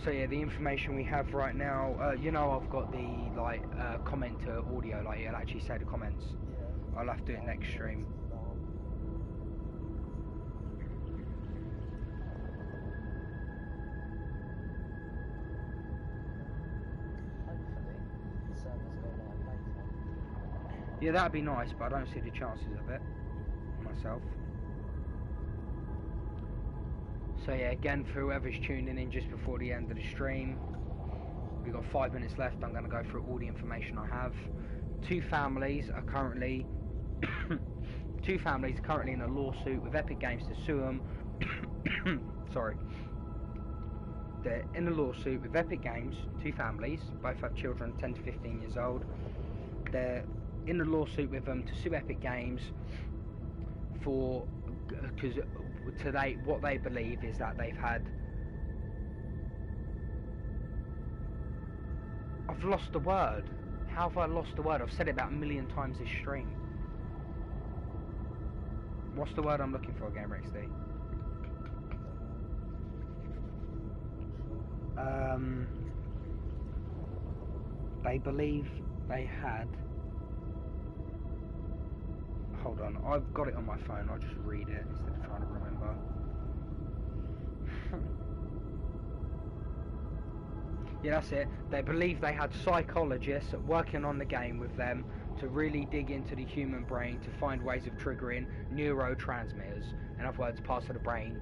So yeah, the information we have right now, you know, I've got the like comment to audio, like it'll actually say the comments. Yeah. I'll have to do it next stream. Yeah, that'd be nice, but I don't see the chances of it myself. So yeah, again, for whoever's tuning in just before the end of the stream, we've got 5 minutes left. I'm going to go through all the information I have. Two families are currently in a lawsuit with Epic Games to sue them. Sorry. They're in a lawsuit with Epic Games, two families, both have children 10 to 15 years old. They're in a lawsuit with them to sue Epic Games for, because today what they believe is that they've had, I've lost the word. How have I lost the word? I've said it about a million times this stream. What's the word I'm looking for, GamerXD? They believe they had, hold on, I've got it on my phone, I'll just read it instead of trying to remember. Yeah, that's it. They believe they had psychologists working on the game with them to really dig into the human brain to find ways of triggering neurotransmitters. In other words, parts of the brain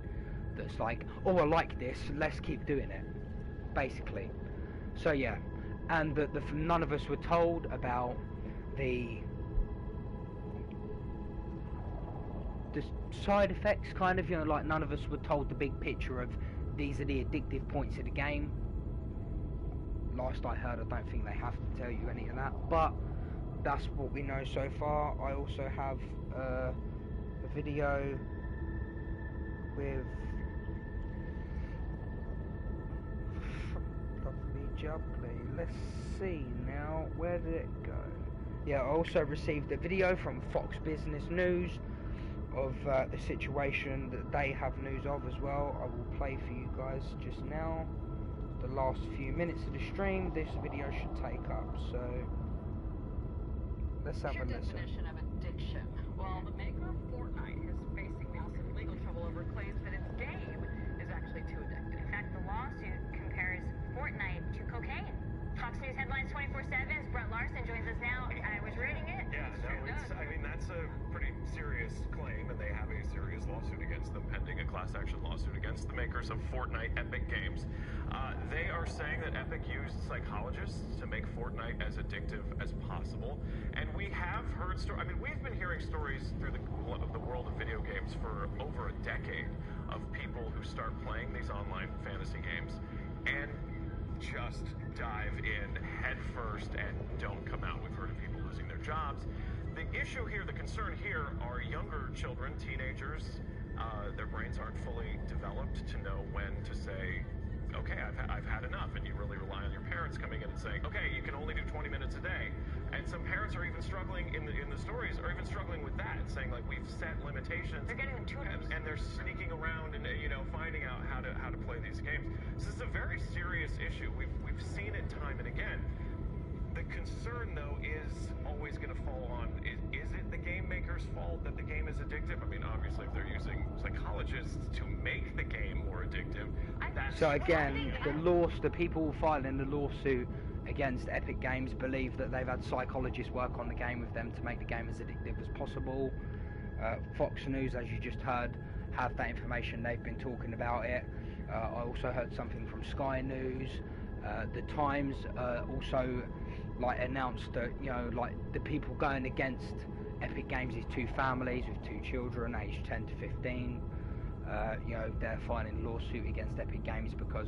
that's like, oh, I like this, let's keep doing it, basically. So yeah, and that none of us were told about the side effects, kind of, you know, like none of us were told the big picture of these are the addictive points of the game. Last I heard, I don't think they have to tell you any of that, but that's what we know so far. I also have a video with let's see now, where did it go? Yeah, I also received a video from Fox Business News of the situation that they have news of as well. I will play for you guys just now the last few minutes of the stream. This video should take up, so let's have a listen. Definition of addiction. Well, the maker of Fortnite is facing massive legal trouble over claims that its game is actually too addictive. In fact, the lawsuit compares Fortnite to cocaine. Fox News Headlines 24/7's Brett Larson joins us now. I was reading it. Yeah, no, I mean, that's a pretty serious claim, and they have a serious lawsuit against them, pending a class action lawsuit against the makers of Fortnite, Epic Games. They are saying that Epic used psychologists to make Fortnite as addictive as possible, and we have heard stories. I mean, we've been hearing stories through the world of video games for over a decade of people who start playing these online fantasy games and just dive in head first and don't come out. We've heard of people losing their jobs. The issue here, the concern here, are younger children, teenagers. Their brains aren't fully developed to know when to say, okay, I've had enough, and you really rely on your parents coming in and saying, okay, you can only do 20 minutes a day. And some parents are even struggling in the stories, are even struggling with that, saying like, we've set limitations. They're getting tutors. And they're sneaking around and finding out how to play these games. So this is a very serious issue. We've seen it time and again. The concern, though, is always going to fall on, is it the game maker's fault that the game is addictive? I mean, obviously, if they're using psychologists to make the game more addictive, that's... So again, the people filing the lawsuit against Epic Games believe that they've had psychologists work on the game with them to make the game as addictive as possible. Fox News, as you just heard, have that information. They've been talking about it. I also heard something from Sky News. The Times also announced that, the people going against Epic Games is two families with two children aged 10 to 15. They're filing a lawsuit against Epic Games because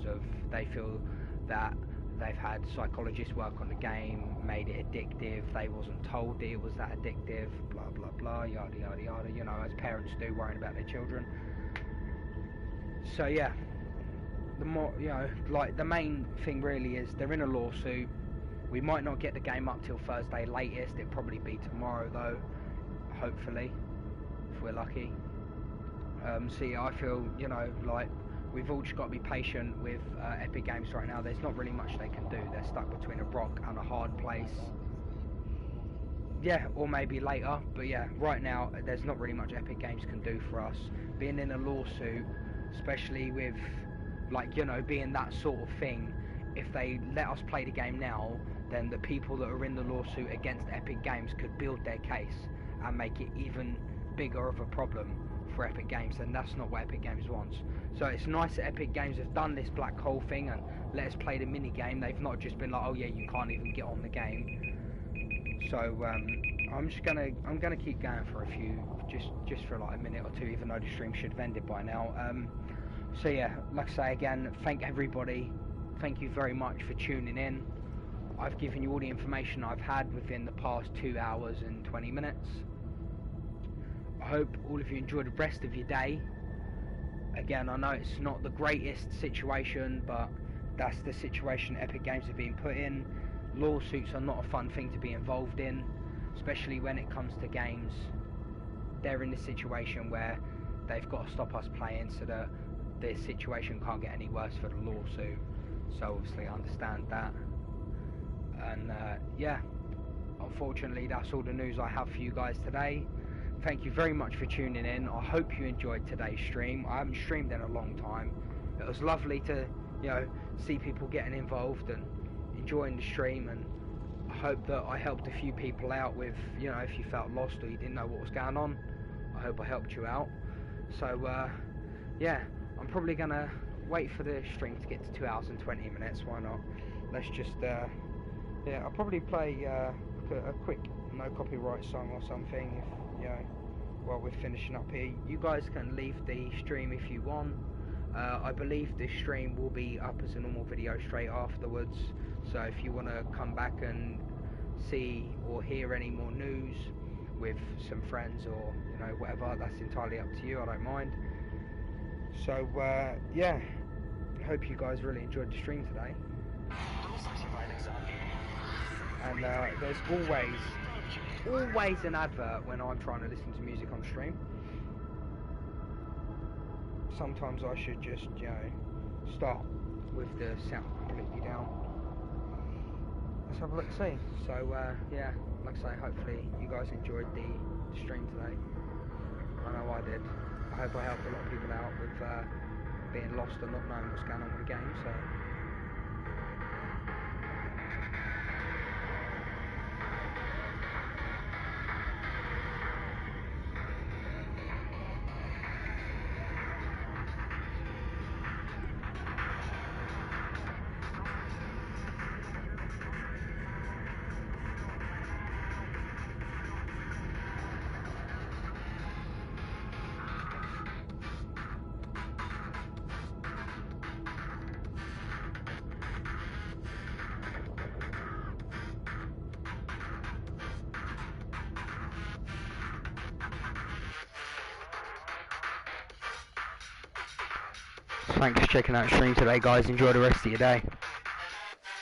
they feel that they've had psychologists work on the game, made it addictive, they wasn't told that it was that addictive, blah blah blah, yada yada yada, as parents do, worrying about their children. So yeah, the more, the main thing really is they're in a lawsuit. We might not get the game up till Thursday latest. It'll probably be tomorrow though, hopefully, if we're lucky. So yeah, I feel, we've all just got to be patient with Epic Games right now. There's not really much they can do. They're stuck between a rock and a hard place. Yeah, or maybe later, but yeah, right now there's not really much Epic Games can do for us. Being in a lawsuit, especially with, being that sort of thing, if they let us play the game now, then the people that are in the lawsuit against Epic Games could build their case and make it even bigger of a problem for Epic Games, and that's not what Epic Games wants. So it's nice that Epic Games have done this black hole thing and let us play the mini game. They've not just been like, oh yeah, you can't even get on the game. So I'm gonna keep going for a few, just for a minute or two, even though the stream should have ended by now. So yeah, like I say again, thank everybody. Thank you very much for tuning in. I've given you all the information I've had within the past 2 hours and 20 minutes. I hope all of you enjoy the rest of your day. Again, I know it's not the greatest situation, but that's the situation Epic Games have been put in. Lawsuits are not a fun thing to be involved in, especially when it comes to games. They're in a situation where they've got to stop us playing so that this situation can't get any worse for the lawsuit. So obviously I understand that. And yeah, unfortunately that's all the news I have for you guys today. Thank you very much for tuning in. I hope you enjoyed today's stream. I haven't streamed in a long time. It was lovely to you know, see people getting involved and enjoying the stream, and I hope that I helped a few people out with, you know, if you felt lost or you didn't know what was going on, I hope I helped you out. So yeah, I'm probably gonna wait for the stream to get to 2 hours and 20 minutes. Why not? Let's just yeah, I'll probably play a quick no copyright song or something, if, you know, while we're finishing up here. You guys can leave the stream if you want. I believe this stream will be up as a normal video straight afterwards, so if you want to come back and see or hear any more news with some friends or, you know, whatever, that's entirely up to you. I don't mind. So yeah, I hope you guys really enjoyed the stream today. And there's always an advert when I'm trying to listen to music on stream. Sometimes I should just, you know, start with the sound completely down. Let's have a look, see. So yeah, like I say, hopefully you guys enjoyed the stream today. I know I did. I hope I helped a lot of people out with being lost and not knowing what's going on with the game. So thanks for checking out the stream today, guys. Enjoy the rest of your day.